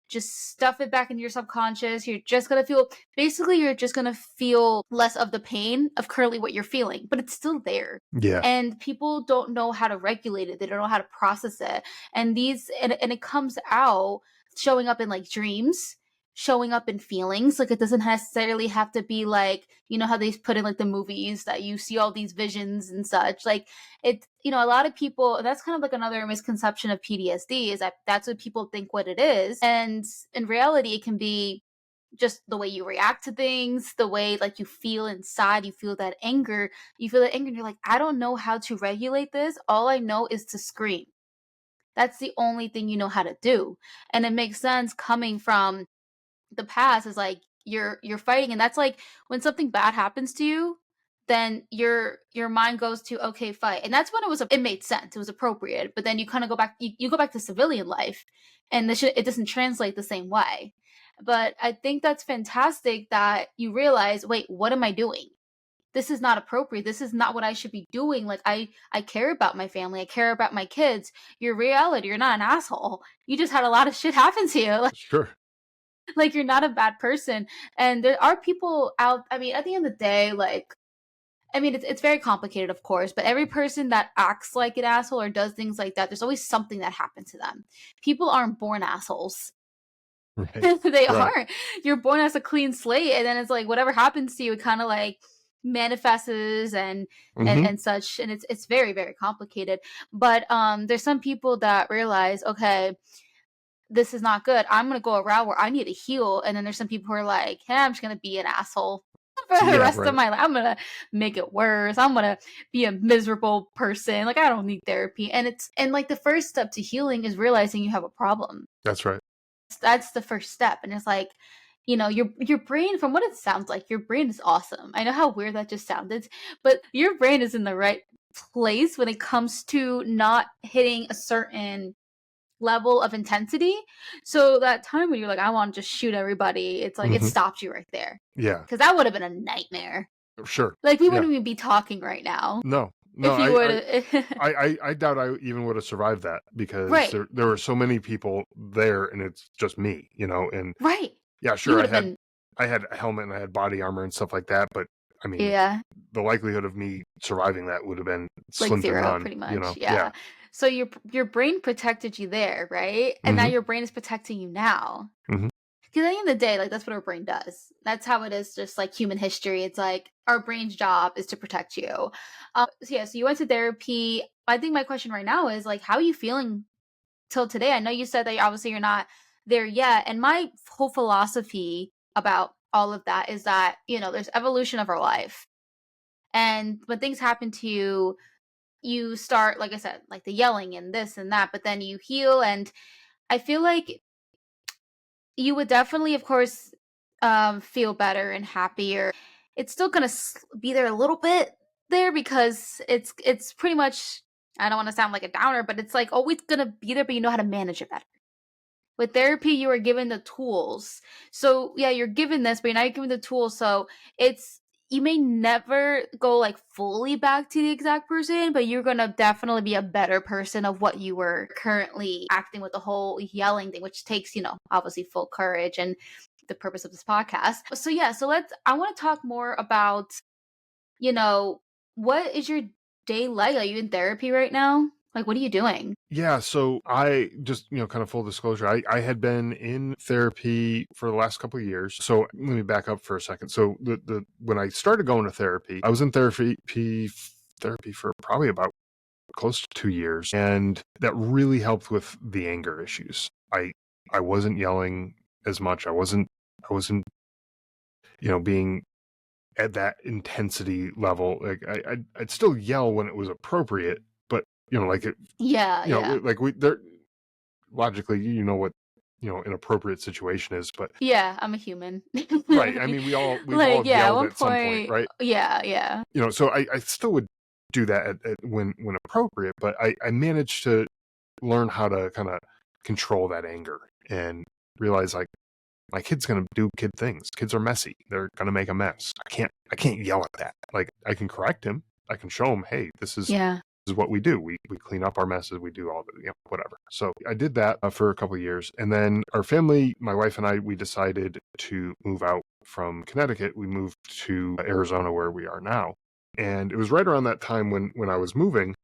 just stuff it back into your subconscious. You're just going to feel, basically, you're just going to feel less of the pain of currently what you're feeling, but it's still there. Yeah. And people don't know how to regulate it. They don't know how to process it. And and it comes out showing up in like dreams, showing up in feelings. Like, it doesn't necessarily have to be like, you know how they put in like the movies that you see all these visions and such. Like, it, a lot of people, that's kind of like another misconception of PTSD, is that that's what people think what it is. And in reality, it can be just the way you react to things, the way like you feel inside, you feel that anger, and you're like, I don't know how to regulate this. All I know is to scream. That's the only thing you know how to do. And it makes sense coming from the past, is like you're fighting, and that's like when something bad happens to you, then your mind goes to, okay, fight. And that's when it made sense, it was appropriate. But then you kind of go back, you go back to civilian life, and it doesn't translate the same way. But I think that's fantastic that you realize, wait, what am I doing? This is not appropriate. This is not what I should be doing. Like, I care about my family, I care about my kids. Your reality, you're not an asshole. You just had a lot of shit happen to you. Sure. Like, you're not a bad person. And there are people out, I mean, at the end of the day, like, I mean, it's very complicated, of course, but every person that acts like an asshole or does things like that, there's always something that happened to them. People aren't born assholes. Right. They Right. aren't. You're born as a clean slate, and then it's like whatever happens to you, it kind of like manifests and Mm-hmm. and such, and it's very, very complicated. But there's some people that realize, okay, this is not good. I'm gonna go a route where I need to heal. And then there's some people who are like, hey, I'm just gonna be an asshole for the Yeah. rest of Right. my life. I'm gonna make it worse. I'm gonna be a miserable person. Like, I don't need therapy. And like the first step to healing is realizing you have a problem. That's right. That's the first step. And it's like, your brain, from what it sounds like, your brain is awesome. I know how weird that just sounded, but your brain is in the right place when it comes to not hitting a certain level of intensity. So that time when you're like, I want to just shoot everybody, it's like it Mm-hmm. stopped you right there. Yeah. Because that would have been a nightmare. Sure. Like, we Yeah. wouldn't even be talking right now No. No. if you I. would have. I doubt I even would have survived that, because Right, there were so many people there, and it's just me, and right. yeah, You sure, would have been, I had a helmet and I had body armor and stuff like that, but I mean, yeah, the likelihood of me surviving that would have been like slim to zero, none, pretty much. Yeah. Yeah. So your brain protected you there, right? And now Mm-hmm. your brain is protecting you now. Mm-hmm. Because at the end of the day, like, that's what our brain does. That's how it is, just like human history. It's like our brain's job is to protect you. So yeah, so you went to therapy. I think my question right now is like, how are you feeling till today? I know you said that obviously you're not there yet. And my whole philosophy about all of that is that, there's evolution of our life. And when things happen to you, you start, like I said, like the yelling and this and that, but then you heal. And I feel like you would definitely, of course, feel better and happier. It's still gonna be there a little bit there, because it's pretty much. I don't want to sound like a downer, but it's like always gonna be there, but you know how to manage it better. With therapy, you are given the tools. So yeah, you're given this, but you're not given the tools. So it's you may never go like fully back to the exact person, but you're gonna definitely be a better person of what you were currently acting with the whole yelling thing, which takes, obviously full courage and the purpose of this podcast. So yeah, I want to talk more about, you know, what is your day like? Are you in therapy right now? Like, what are you doing? Yeah, so I just, kind of full disclosure, I had been in therapy for the last couple of years. So let me back up for a second. So the when I started going to therapy, I was in therapy for probably about close to 2 years, and that really helped with the anger issues. I wasn't yelling as much. I wasn't being at that intensity level. Like I'd still yell when it was appropriate, but like it, Yeah, yeah. like we there logically, what an appropriate situation is. But Yeah, I'm a human. right, I mean, we've all Like, yeah, at yelled one at some point, point, right? yeah. So I still would do that when appropriate, but I managed to learn how to kind of control that anger and realize, like, my kid's gonna do kid things. Kids are messy. They're gonna make a mess. I can't yell at that. Like, I can correct him. I can show him, hey, this is Yeah. what we do. We clean up our messes. We do all the, whatever. So I did that for a couple of years. And then our family, my wife and I, we decided to move out from Connecticut. We moved to Arizona, where we are now. And it was right around that time when I was moving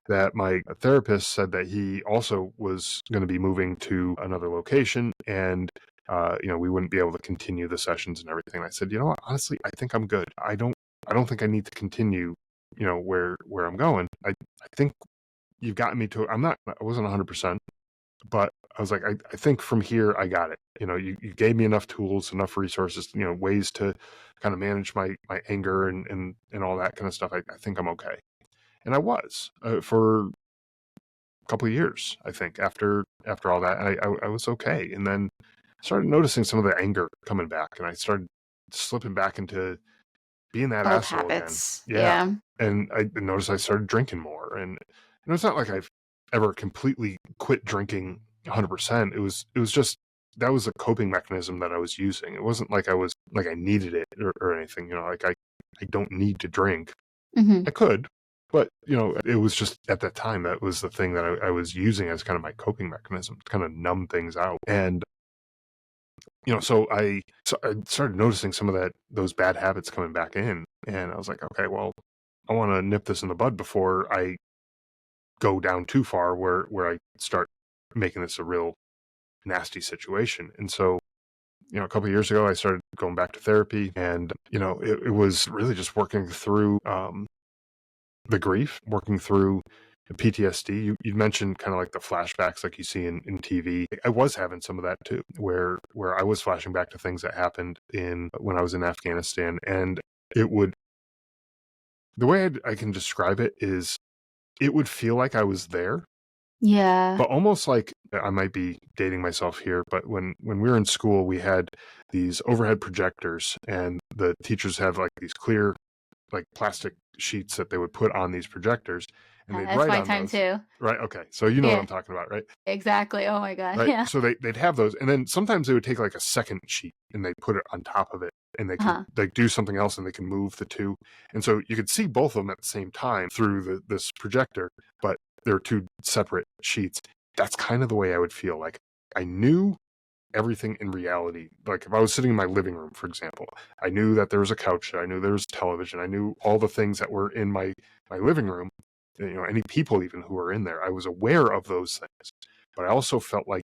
that my therapist said that he also was going to be moving to another location, and we wouldn't be able to continue the sessions and everything. I said, you know what, honestly, I think I'm good. I don't think I need to continue, where I'm going. I think you've gotten me to, I wasn't 100%, but I was like, I think from here, I got it. You gave me enough tools, enough resources, ways to kind of manage my anger and all that kind of stuff. I think I'm okay. And I was for a couple of years, I think, after all that, I was okay. And then I started noticing some of the anger coming back, and I started slipping back into being that Old asshole again. habits. Yeah. Yeah. And I noticed I started drinking more. And it's not like I've ever completely quit drinking 100%. It was just, that was a coping mechanism that I was using. It wasn't like I needed it or anything. Like I don't need to drink. Mm-hmm. I could, but it was just at that time, that was the thing that I was using as kind of my coping mechanism to kind of numb things out. And so I started noticing some of those bad habits coming back in, and I was like, okay, well, I want to nip this in the bud before I go down too far where I start making this a real nasty situation. And so, a couple of years ago, I started going back to therapy, and it was really just working through the grief, working through PTSD. You mentioned kind of like the flashbacks like you see in TV. I was having some of that too, where I was flashing back to things that happened when I was in Afghanistan. And the way I can describe it is, it would feel like I was there, Yeah. but almost like, I might be dating myself here, but when we were in school, we had these overhead projectors, and the teachers have like these clear, like, plastic sheets that they would put on these projectors, and they'd That's write my on time those. too. Right. Okay. So you know what Yeah. I'm talking about, right? Exactly. Oh my God. Right. Yeah. So they'd have those, and then sometimes they would take like a second sheet and they put it on top of it, and they can Uh-huh. like do something else, and they can move the two, and so you could see both of them at the same time through this projector, but they're two separate sheets. That's kind of the way I would feel. Like, I knew everything in reality. Like, if I was sitting in my living room, for example, I knew that there was a couch, I knew there was television, I knew all the things that were in my living room, any people even who were in there. I was aware of those things, but I also felt like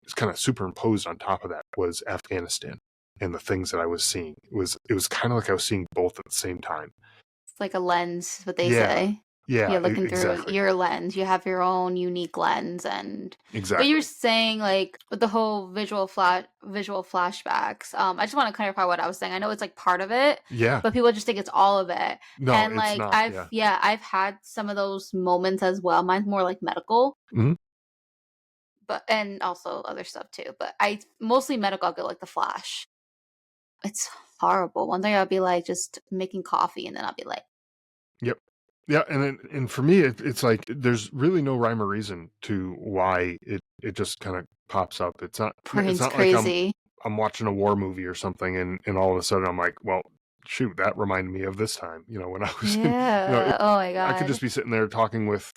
it's kind of superimposed on top of that was Afghanistan and the things that I was seeing. It was kind of like I was seeing both at the same time. It's like a lens, what they Yeah. say. Yeah, You're looking through exactly. your lens. You have your own unique lens, but you're Exactly. saying, like, with the whole visual flashbacks. I just want to clarify what I was saying. I know it's like part of it, Yeah. but people just think it's all of it. No, And it's like not. Yeah. I've had some of those moments as well. Mine's more like medical, Mhm. but and also other stuff too. But I mostly medical. I'll get like the flash. It's horrible. One day I'll be like just making coffee, and then I'll be like, Yep. Yeah, and for me, it's like there's really no rhyme or reason to why it just kind of pops up. It's brain's not like crazy. I'm watching a war movie or something, and all of a sudden I'm like, well, shoot, that reminded me of this time. When I was in, Yeah. Oh my I could just God. be sitting there talking with,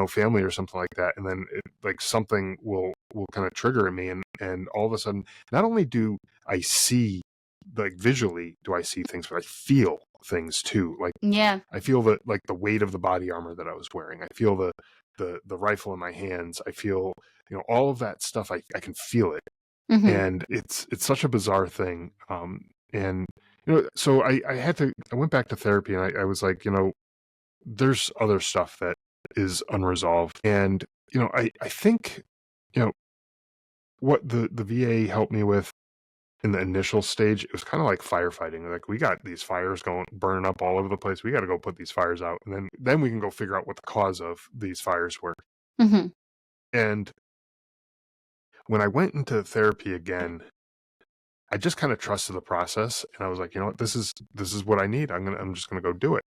family or something like that, and then like something will kind of trigger in me, and all of a sudden, not only do I see, like, visually do I see things, but I feel things too. Like, Yeah. I feel the weight of the body armor that I was wearing. I feel the rifle in my hands. I feel, all of that stuff. I can feel it, Hmm. and it's such a bizarre thing. And so I went back to therapy, and I was like, there's other stuff that is unresolved, and I think, what the VA helped me with in the initial stage, it was kind of like firefighting. Like, we got these fires going, burning up all over the place. We got to go put these fires out, and then we can go figure out what the cause of these fires were. Hmm. And when I went into therapy again, I just kind of trusted the process, and I was like, you know what, this is what I need. I'm just gonna go do it.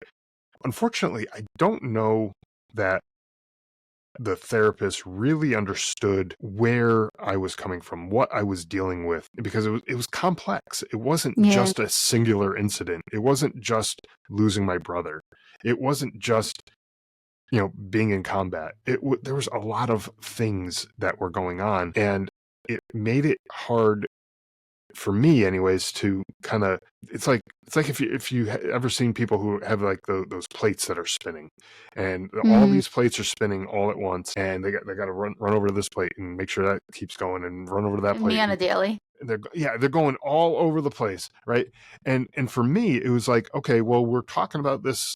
Unfortunately, I don't know that the therapist really understood where I was coming from, what I was dealing with, because it was complex. It wasn't Yeah. just a singular incident. It wasn't just losing my brother. It wasn't just, you know, being in combat. There was a lot of things that were going on, and it made it hard for me anyways to kind of, it's like if you ever seen people who have like those plates that are spinning, and all Mm, these plates are spinning all at once, and they got to run over to this plate and make sure that keeps going, and run over to that me plate, on a daily. and they're going all over the place, right? And for me it was like, okay, well, we're talking about this,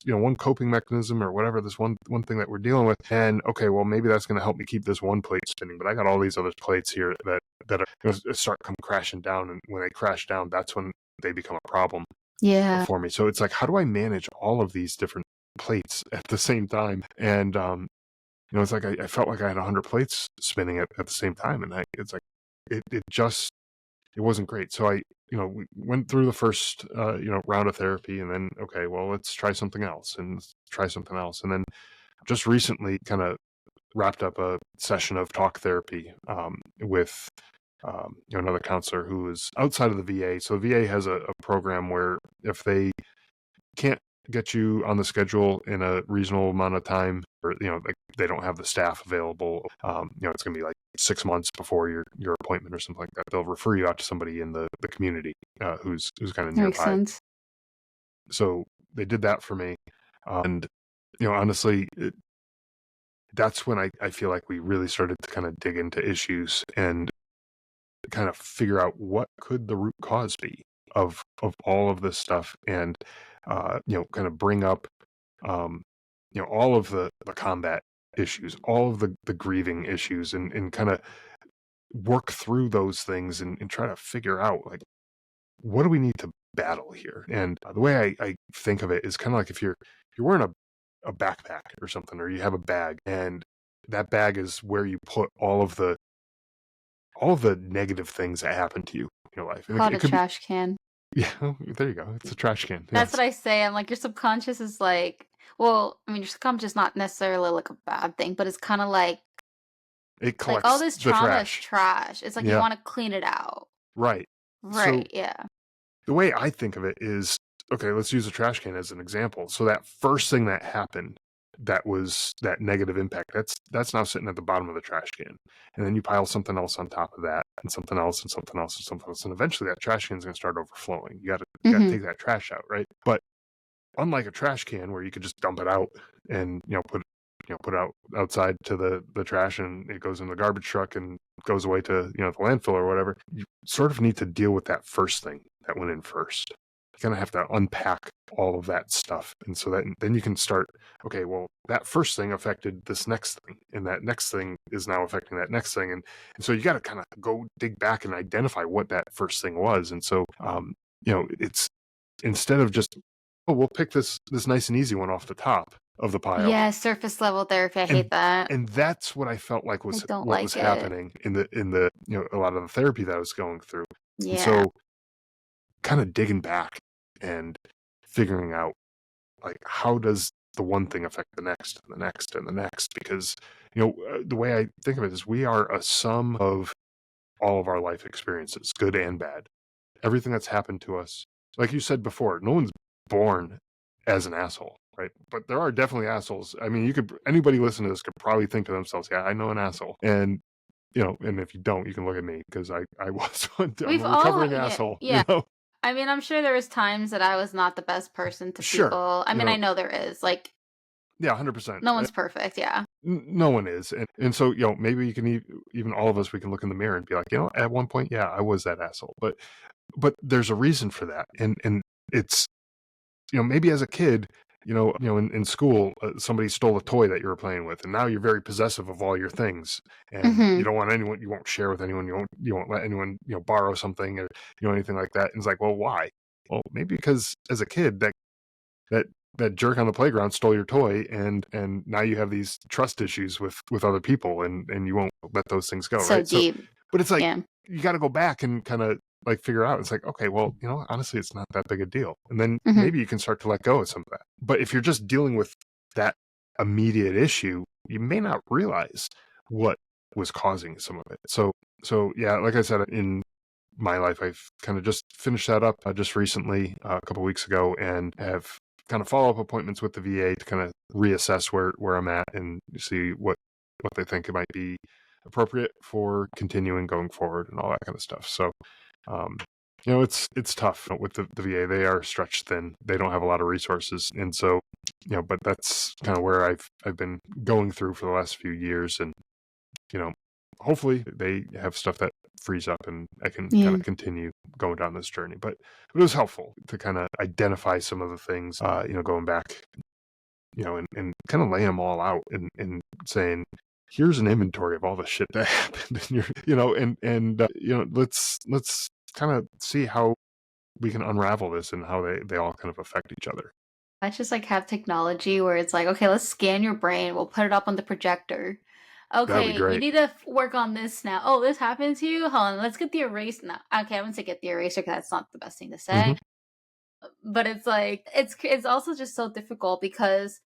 you know, one coping mechanism or whatever, this one thing that we're dealing with, and okay, well, maybe that's going to help me keep this one plate spinning, but I got all these other plates here that are going to start come crashing down, and when they crash down, that's when they become a problem Yeah. for me. So it's like, how do I manage all of these different plates at the same time? And you know, it's like I felt like I had 100 plates spinning at the same time, and it's like it just, it wasn't great. So I, you know, we went through the first, you know, round of therapy, and then, okay, well, let's try something else, and let's try something else. And then just recently kind of wrapped up a session of talk therapy with, you know, another counselor who is outside of the VA. So the VA has a program where if they can't get you on the schedule in a reasonable amount of time, or, you know, like they don't have the staff available, you know, it's going to be like 6 months before your appointment or something like that, they'll refer you out to somebody in the community who's kind of That makes nearby. sense. So they did that for me, and, you know, honestly, that's when I feel like we really started to kind of dig into issues and kind of figure out what could the root cause be of all of this stuff, and you know, kind of bring up, um, you know, all of the combat issues, all of the grieving issues, and kind of work through those things, and try to figure out, like, what do we need to battle here? And the way I think of it is kind of like if you're wearing a backpack or something, or you have a bag, and that bag is where you put all of the negative things that happen to you in your life. And Called it a could be, trash can. yeah, there you go. It's a trash can. That's Yes. what I say. I'm like, your subconscious is like, well, I mean, your subconscious is not necessarily like a bad thing, but it's kind of It like all collects this the trauma is trash. trash. It's like you Yeah. want to clean it out. Right. So Right. Yeah. the way I think of it is, okay, let's use a trash can as an example. So that first thing that happened, that was that negative impact, that's now sitting at the bottom of the trash can. And then you pile something else on top of that, and something else, and something else, and something else. And eventually that trash can is going to start overflowing. You gotta Hmm. take that trash out, right? But unlike a trash can where you could just dump it out and, you know, put it out outside to the trash, and it goes in the garbage truck and goes away to, you know, the landfill or whatever, you sort of need to deal with that first thing that went in first. You kind of have to unpack all of that stuff, and so that then you can start, okay, well, that first thing affected this next thing, and that next thing is now affecting that next thing, and so you got to kind of go dig back and identify what that first thing was. And so you know, it's, instead of just, oh, we'll pick this nice and easy one off the top of the pile, Yeah. Surface level therapy. I hate and that. that's what I felt like I was don't what was like it. happening in the you know, a lot of the therapy that I was going through. And Yeah. so kind of digging back and figuring out, like, how does the one thing affect the next and the next and the next? Because, you know, the way I think of it is we are a sum of all of our life experiences, good and bad. Everything that's happened to us, like you said before, no one's born as an asshole, right? But there are definitely assholes. I mean, anybody listening to this could probably think to themselves, yeah, I know an asshole. And, you know, and if you don't, you can look at me, because I was one. I'm We've a all, recovering yeah, asshole, yeah. you know? I mean, I'm sure there was times that I was not the best person to Sure. people. I You mean, I know, know there is. Like, yeah, 100%. no one's perfect. Yeah. No one is. And so, you know, maybe you can even all of us, we can look in the mirror and be like, you know, at one point, yeah, I was that asshole. But there's a reason for that. And it's, you know, maybe as a kid, in school, somebody stole a toy that you were playing with, and now you're very possessive of all your things, and Hmm. you don't want anyone, you won't share with anyone, you won't let anyone, you know, borrow something, or, you know, anything like that. And it's like, well, why? Well, maybe because as a kid, that that jerk on the playground stole your toy, and now you have these trust issues with other people, and you won't let those things go, So right? So, deep. but it's like, Yeah. you got to go back and kind of like figure out, it's like, okay, well, honestly, it's not that big a deal. And then Mm-hmm. maybe you can start to let go of some of that. But if you're just dealing with that immediate issue, you may not realize what was causing some of it. So yeah, like I said, in my life, I've kind of just finished that up just recently, a couple weeks ago, and have kind of follow-up appointments with the VA to kind of reassess where I'm at and see what they think it might be appropriate for continuing going forward and all that kind of stuff. So, it's tough with the VA. They are stretched thin. They don't have a lot of resources. And so, but that's kind of where I've been going through for the last few years. And, hopefully they have stuff that frees up and I can kind of continue going down this journey. But it was helpful to kind of identify some of the things, going back, and kind of laying them all out and saying, here's an inventory of all the shit that happened, and let's kind of see how we can unravel this and how they all kind of affect each other. I just like have technology where it's like, okay, let's scan your brain. We'll put it up on the projector. That'd be Okay, you great. need to work on this now. Oh, this happened to you? Hold on, let's get the eraser now. Okay, I wouldn't say get the eraser because that's not the best thing to say. But it's like it's also just so difficult because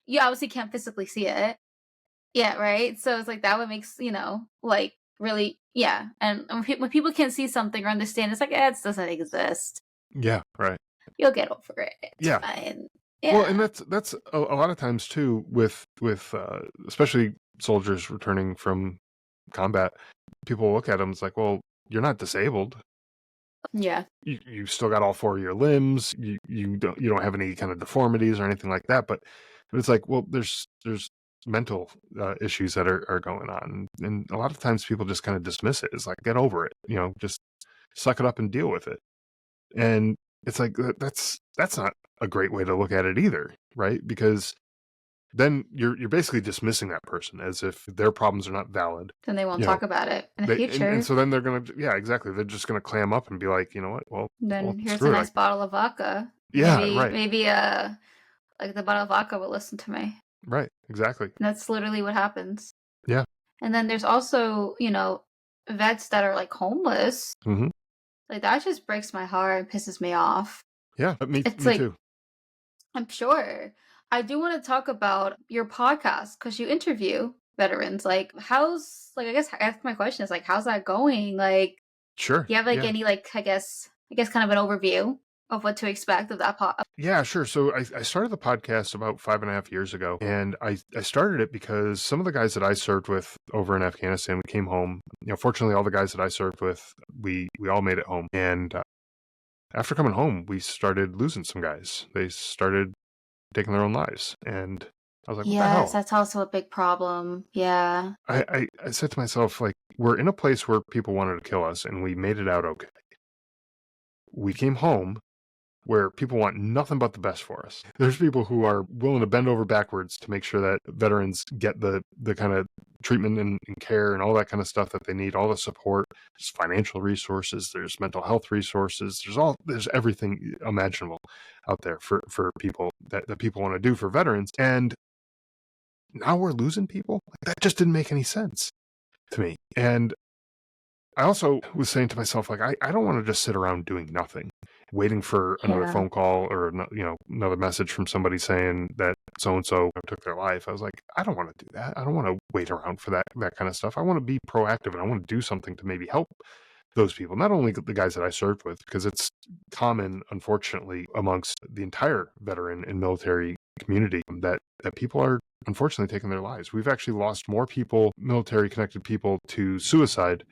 you obviously can't physically see it. Yeah, right. So it's like that would makes like really And when people can't see something or understand, it's like it doesn't exist. Yeah, right. You'll get over it. It's Yeah. fine. Well, and that's a lot of times too with especially soldiers returning from combat. People look at them, it's like, well, you're not disabled. Yeah. You still got all four of your limbs. You don't have any kind of deformities or anything like that. But it's like, well, there's mental issues that are going on, and a lot of times people just kind of dismiss it. It's like, get over it. Just suck it up and deal with it. And it's like that's not a great way to look at it either, right? Because then you're basically dismissing that person as if their problems are not valid. Then they won't talk about it in the future. And so then they're gonna, exactly. They're just gonna clam up and be like, you know what? Then here's a nice bottle of vodka. Yeah, maybe, right. Maybe like the bottle of vodka will listen to me. Right, exactly. And that's literally what happens. Yeah. And then there's also vets that are like homeless. Mm-hmm. Like that just breaks my heart and pisses me off. Yeah, me too. I'm sure. I do want to talk about your podcast because you interview veterans. Like, I guess my question is like, how's that going? Like, sure. Do you have any I guess kind of an overview of what to expect of that podcast? Yeah, sure. So I started the podcast about 5.5 years ago, and I started it because some of the guys that I served with over in Afghanistan, we came home. Fortunately, all the guys that I served with, we all made it home. And after coming home, we started losing some guys. They started taking their own lives, and I was like, what the hell? Yes, that's also a big problem. Yeah. I said to myself, like, we're in a place where people wanted to kill us, and we made it out okay. We came home where people want nothing but the best for us. There's people who are willing to bend over backwards to make sure that veterans get the kind of treatment and care and all that kind of stuff that they need, all the support. There's financial resources, there's mental health resources, there's everything imaginable out there for people that people want to do for veterans. And now we're losing people? That just didn't make any sense to me. And I also was saying to myself, like, I don't want to just sit around doing nothing, waiting for another phone call or another message from somebody saying that so-and-so took their life. I was like, I don't want to do that. I don't want to wait around for that kind of stuff. I want to be proactive, and I want to do something to maybe help those people, not only the guys that I served with, because it's common, unfortunately, amongst the entire veteran and military community that people are unfortunately taking their lives. We've actually lost more people, military-connected people, to suicide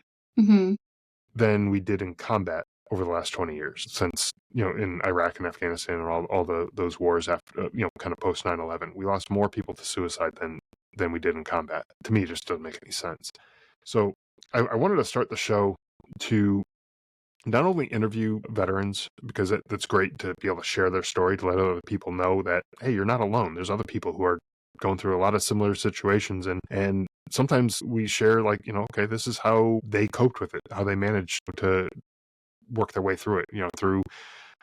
than we did in combat over the last 20 years, since in Iraq and Afghanistan and all those wars after kind of post 9/11. We lost more people to suicide than we did in combat. To me, it just doesn't make any sense. So I wanted to start the show to not only interview veterans, because that's great to be able to share their story, to let other people know that, hey, you're not alone. There's other people who are going through a lot of similar situations, and sometimes we share, like, okay, this is how they coped with it, how they managed to work their way through it, through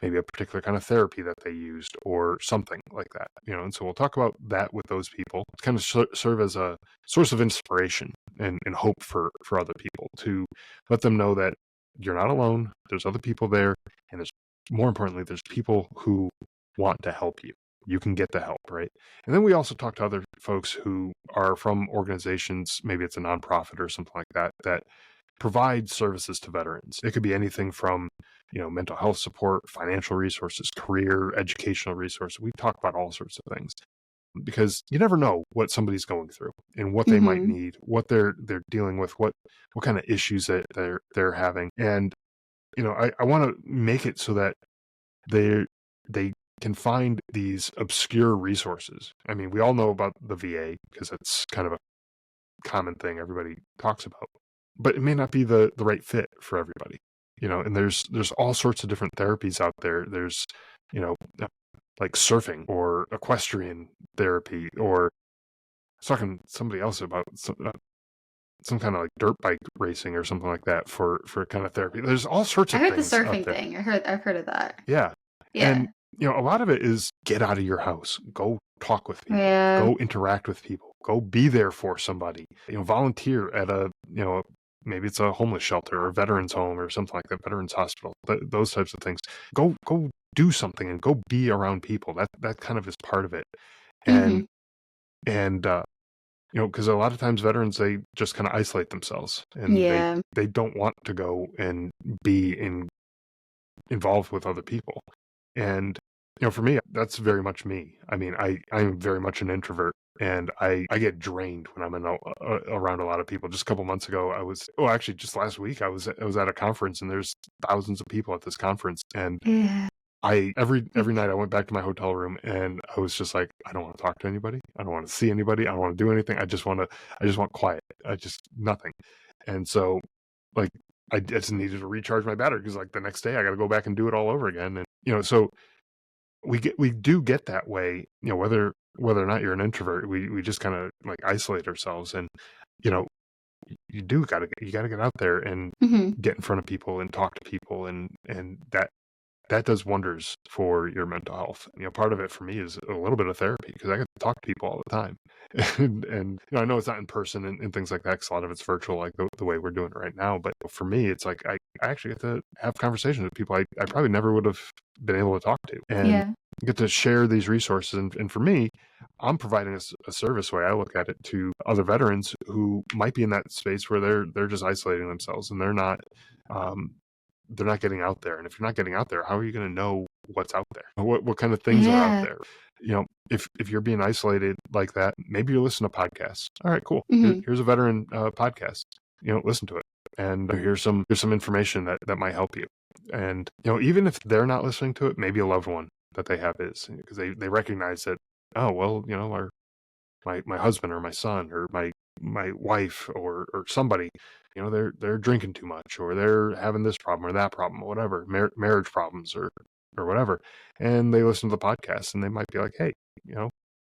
maybe a particular kind of therapy that they used or something like that, and so we'll talk about that with those people to kind of serve as a source of inspiration and hope for other people, to let them know that you're not alone. There's other people there, and there's, more importantly, there's people who want to help you. You can get the help, right? And then we also talk to other folks who are from organizations, maybe it's a nonprofit or something like that, that provide services to veterans. It could be anything from, mental health support, financial resources, career, educational resources. We talk about all sorts of things because you never know what somebody's going through and what they might Mhm. need, what they're dealing with, what kind of issues that they're having. And, I want to make it so that they can find these obscure resources. I mean, we all know about the VA because it's kind of a common thing everybody talks about, but it may not be the right fit for everybody, and there's all sorts of different therapies out there. There's, you know, uh, like surfing or equestrian therapy, or I was talking to somebody else about some kind of like dirt bike racing or something like that for kind of therapy. There's all sorts I of heard the things out surfing there. thing. I've heard of that. Yeah. Yeah. And, a lot of it is get out of your house, go talk with people, Yeah. go interact with people, go be there for somebody, volunteer at maybe it's a homeless shelter or a veterans home or something like that, veterans hospital, those types of things. Go do something and go be around people. That kind of is part of it. And, Mhm. and, because a lot of times veterans, they just kind of isolate themselves and Yeah. they don't want to go and be involved with other people. And, for me, that's very much me. I mean, I'm very much an introvert, and I get drained when I'm around a lot of people. Just a couple months ago, actually just last week, I was at a conference, and there's thousands of people at this conference. And Yeah. every night I went back to my hotel room and I was just like, I don't want to talk to anybody. I don't want to see anybody. I don't want to do anything. I just want quiet. I just nothing. And so, like, I just needed to recharge my battery because, like, the next day I got to go back and do it all over again. And, so we do get that way, whether or not you're an introvert, we just kind of like isolate ourselves. And, you know, you gotta get out there and Mhm. get in front of people and talk to people, and that does wonders for your mental health. Part of it for me is a little bit of therapy because I get to talk to people all the time. And I know it's not in person and things like that because a lot of it's virtual, like the way we're doing it right now. But for me, it's like I actually get to have conversations with people I probably never would have been able to talk to, and Yeah. get to share these resources. And for me, I'm providing a service, way I look at it, to other veterans who might be in that space where they're just isolating themselves and um, they're not getting out there. And if you're not getting out there, how are you going to know what's out there? What kind of things are out Yeah. there? If you're being isolated like that, maybe you listen to podcasts. All right, cool. Mhm. Here's a veteran podcast. Listen to it, and here's some information that might help you. And even if they're not listening to it, maybe a loved one that they have is, because they recognize that. Oh well, our my husband or my son or my wife or somebody, they're drinking too much, or they're having this problem or that problem or whatever, marriage problems or whatever, and they listen to the podcast and they might be like, hey,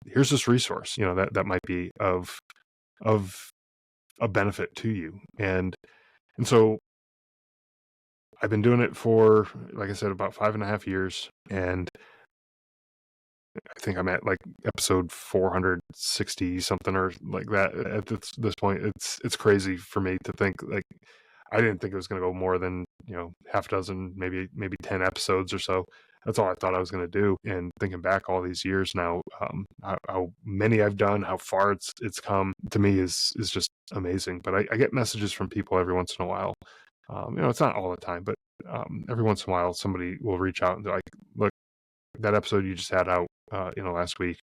here's this resource, that might be of a benefit to you. And so I've been doing it for, like I said, about 5.5 years, and I think I'm at like episode 460 something or like that at this point. It's crazy for me to think, like, I didn't think it was going to go more than, half a dozen, maybe 10 episodes or so. That's all I thought I was going to do. And thinking back all these years now, how many I've done, how far it's come, to me is just amazing. But I get messages from people every once in a while. It's not all the time, but every once in a while somebody will reach out and they're like, look, that episode you just had out, last week,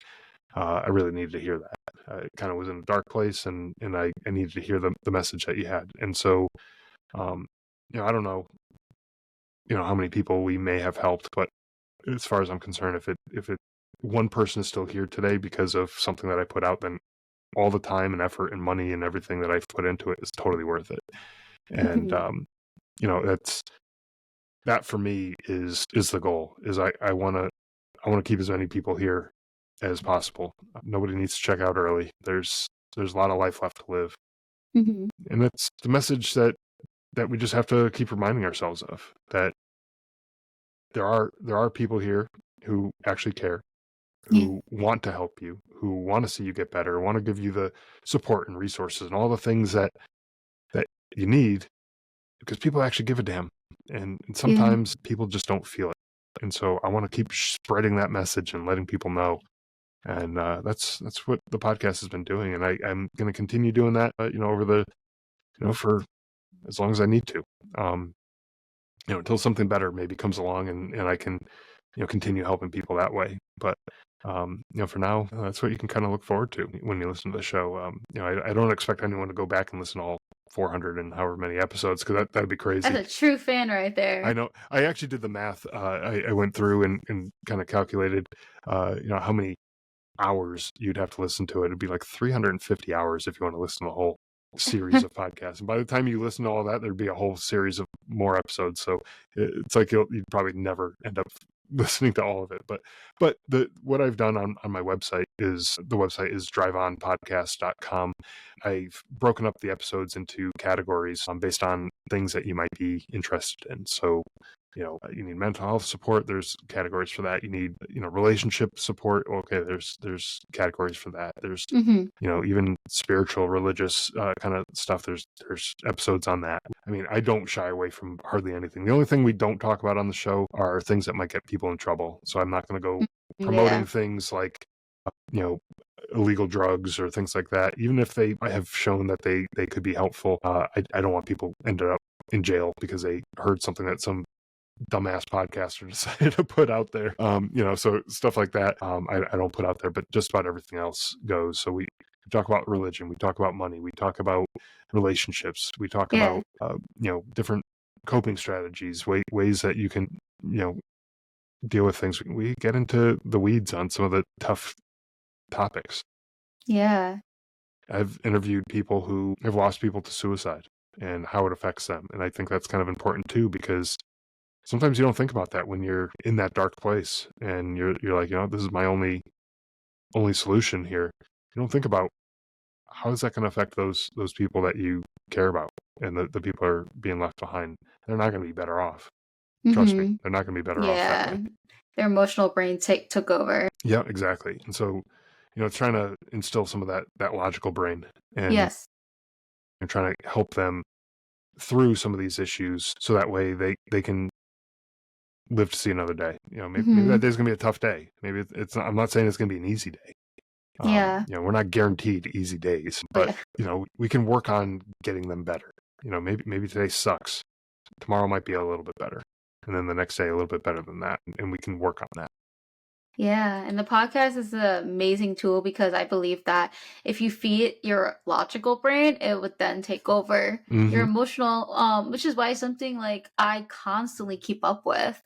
I really needed to hear that. It kind of was in a dark place, and I needed to hear the message that you had. And so, um, I don't know, how many people we may have helped, but as far as I'm concerned, if it one person is still here today because of something that I put out, then all the time and effort and money and everything that I've put into it is totally worth it. And Mhm. that's that for me is the goal. Is I want to keep as many people here as possible. Nobody needs to check out early. There's a lot of life left to live, Mhm. and that's the message that we just have to keep reminding ourselves of. That there are people here who actually care, Yeah. who want to help you, who want to see you get better, want to give you the support and resources and all the things that you need, because people actually give a damn. And Yeah. sometimes people just don't feel it. And so I want to keep spreading that message and letting people know. And that's what the podcast has been doing. And I'm going to continue doing that, over the, for as long as I need to, until something better maybe comes along and I can, continue helping people that way. But, for now, that's what you can kind of look forward to when you listen to the show. I don't expect anyone to go back and listen to all 400 and however many episodes, because that'd be crazy. That's a true fan right there. I know. I actually did the math. I went through and kind of calculated, how many hours you'd have to listen to it. It'd be like 350 hours if you want to listen to the whole series of podcasts. And by the time you listen to all that, there'd be a whole series of more episodes. So it's like you'd probably never end up listening to all of it. But what I've done on my website is, the website is driveonpodcast.com. I've broken up the episodes into categories based on things that you might be interested in. So, you need mental health support, there's categories for that. You need, relationship support. Okay, there's categories for that. There's, even spiritual, religious kind of stuff. There's episodes on that. I mean, I don't shy away from hardly anything. The only thing we don't talk about on the show are things that might get people in trouble. So I'm not going to go promoting things like, illegal drugs or things like that. Even if I have shown that they could be helpful, I don't want people ended up in jail because they heard something that some dumbass podcaster decided to put out there. So stuff like that, I don't put out there, but just about everything else goes. So we talk about religion, we talk about money, we talk about relationships, we talk about, different coping strategies, ways that you can, deal with things. We get into the weeds on some of the tough topics. Yeah. I've interviewed people who have lost people to suicide and how it affects them. And I think that's kind of important too, because sometimes you don't think about that when you're in that dark place and you're like, this is my only solution here. You don't think about how is that going to affect those people that you care about, and the people are being left behind. They're not going to be better off. Trust me, they're not going to be better off that way. Their emotional brain took over. Yeah, exactly. And so, trying to instill some of that logical brain, and Yes. trying to help them through some of these issues, so that way they can live to see another day. Maybe that day's gonna be a tough day. Maybe it's not, I'm not saying it's gonna be an easy day. We're not guaranteed easy days, but we can work on getting them better. Maybe today sucks. Tomorrow might be a little bit better. And then the next day a little bit better than that. And we can work on that. Yeah, and the podcast is an amazing tool because I believe that if you feed your logical brain, it would then take over your emotional, which is why something like I constantly keep up with,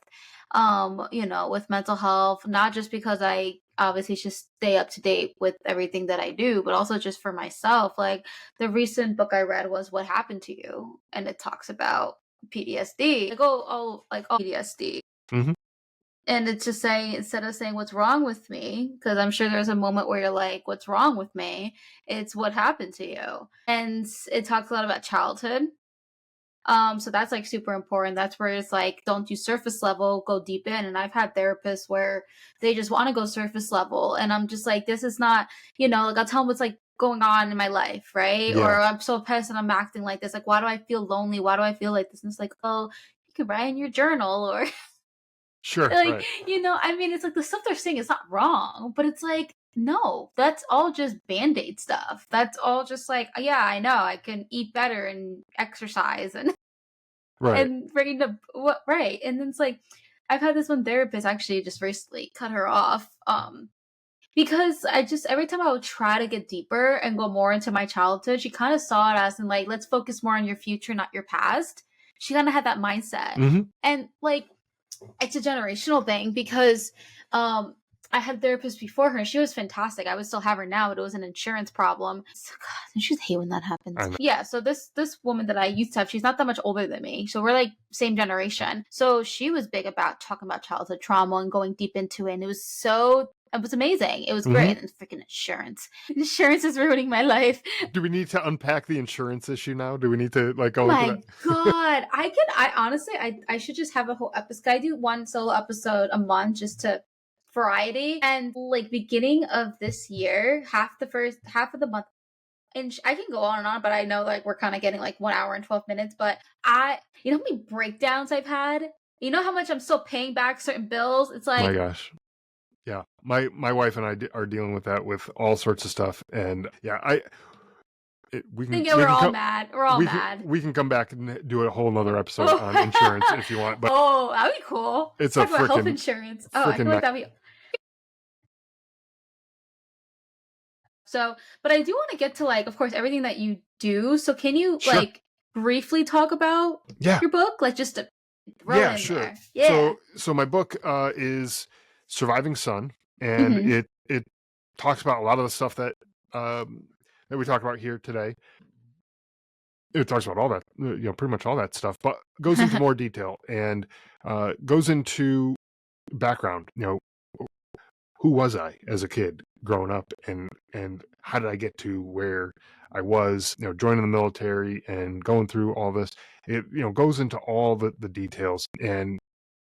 with mental health, not just because I obviously just stay up to date with everything that I do, but also just for myself. Like the recent book I read was What Happened to You, and it talks about PTSD. PTSD. And it's just saying, instead of saying what's wrong with me, because I'm sure there's a moment where you're like, what's wrong with me? It's what happened to you. And it talks a lot about childhood. So that's like super important. That's where it's like, don't do surface level, go deep in. And I've had therapists where they just want to go surface level. And I'm just like, this is not, like I'll tell them what's like going on in my life, right? Yeah. Or I'm so pissed and I'm acting like this. Like, why do I feel lonely? Why do I feel like this? And it's like, oh, you can write in your journal, or sure, like, right. I mean, it's like the stuff they're saying is not wrong, but it's like, no, that's all just Band-Aid stuff. That's all just like, yeah, I know I can eat better and exercise and right. and bring the what right. And then it's like, I've had this one therapist actually just recently cut her off. Because I just, every time I would try to get deeper and go more into my childhood, she kind of saw it as in like, let's focus more on your future, not your past. She kind of had that mindset. And like, it's a generational thing because I had therapists before her and she was fantastic. I would still have her now, but it was an insurance problem. So, God, I just hate when that happens. Yeah, so this woman that I used to have, she's not that much older than me. So we're like same generation. So she was big about talking about childhood trauma and going deep into it. And it was so It was amazing. It was great. And freaking insurance. Insurance is ruining my life. Do we need to unpack the insurance issue now? Do we need to like go Oh into my that? God. I honestly, I should just have a whole episode. I do one solo episode a month just to variety. And like beginning of this year, half of the month, and I can go on and on, but I know like we're kind of getting like 1 hour and 12 minutes. But you know how many breakdowns I've had? You know how much I'm still paying back certain bills? It's like, My gosh. Yeah. My wife and I are dealing with that with all sorts of stuff. And yeah, we can, we're all mad. We're all mad. We can come back and do a whole nother episode on insurance if you want. But that'd be cool. It's Talk about health insurance. I feel like that'd be. So, but I do want to get to like, of course, everything that you do. So, can you like briefly talk about your book, like just to throw it in there? Yeah. So my book is Surviving Son, and it talks about a lot of the stuff that we talk about here today. It talks about all that, pretty much all that stuff, but goes into more detail and goes into background. Who was I as a kid growing up, and how did I get to where I was? Joining the military and going through all this. It goes into all the details and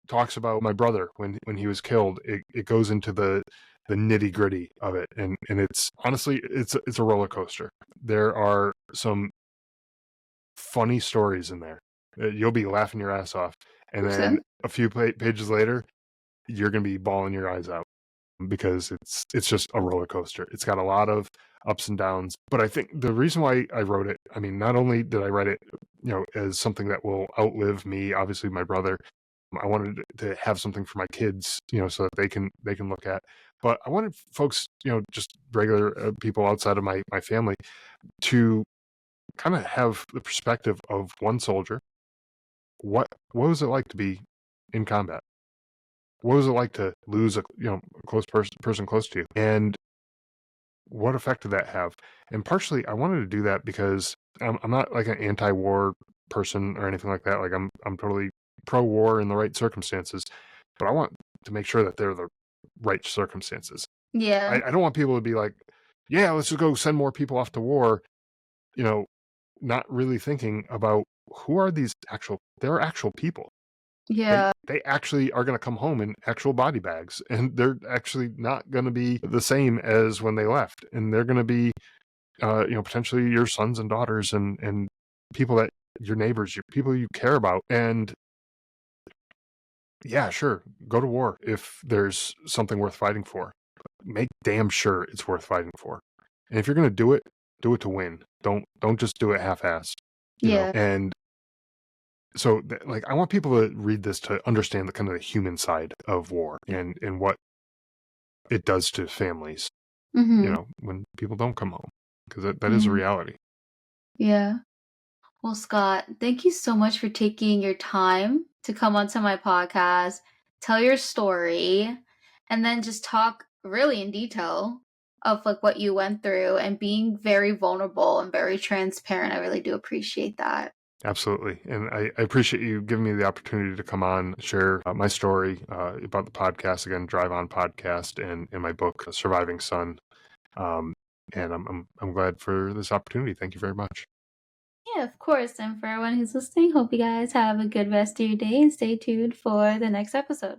talks about my brother when he was killed. It goes into the nitty gritty of it, and it's honestly it's a roller coaster. There are some funny stories in there. You'll be laughing your ass off, and then a few pages later, you're gonna be bawling your eyes out because it's just a roller coaster. It's got a lot of ups and downs, but I think the reason why I wrote it, I mean, not only did I write it, as something that will outlive me, obviously my brother, I wanted to have something for my kids, so that they can look at, but I wanted folks, just regular people outside of my family to kind of have the perspective of one soldier. What was it like to be in combat? What was it like to lose a close person close to you? And what effect did that have? And partially, I wanted to do that because I'm not like an anti-war person or anything like that. Like I'm totally pro-war in the right circumstances, but I want to make sure that they're the right circumstances. Yeah. I don't want people to be like, yeah, let's just go send more people off to war, not really thinking about who are these they're actual people. Yeah. They actually are going to come home in actual body bags, and they're actually not going to be the same as when they left. And they're going to be, potentially your sons and daughters and people that your neighbors, people you care about. And yeah, sure, go to war if there's something worth fighting for. Make damn sure it's worth fighting for. And if you're going to do it to win. Don't just do it half-assed. Yeah. And so like I want people to read this to understand the kind of the human side of war and what it does to families, when people don't come home, because that is a reality. Yeah. Well, Scott, thank you so much for taking your time to come onto my podcast, tell your story, and then just talk really in detail of like what you went through and being very vulnerable and very transparent. I really do appreciate that. Absolutely. And I appreciate you giving me the opportunity to come on, share my story about the podcast, again, Drive On Podcast, and my book, Surviving Son. And I'm glad for this opportunity. Thank you very much. Yeah, of course. And for everyone who's listening, hope you guys have a good rest of your day and stay tuned for the next episode.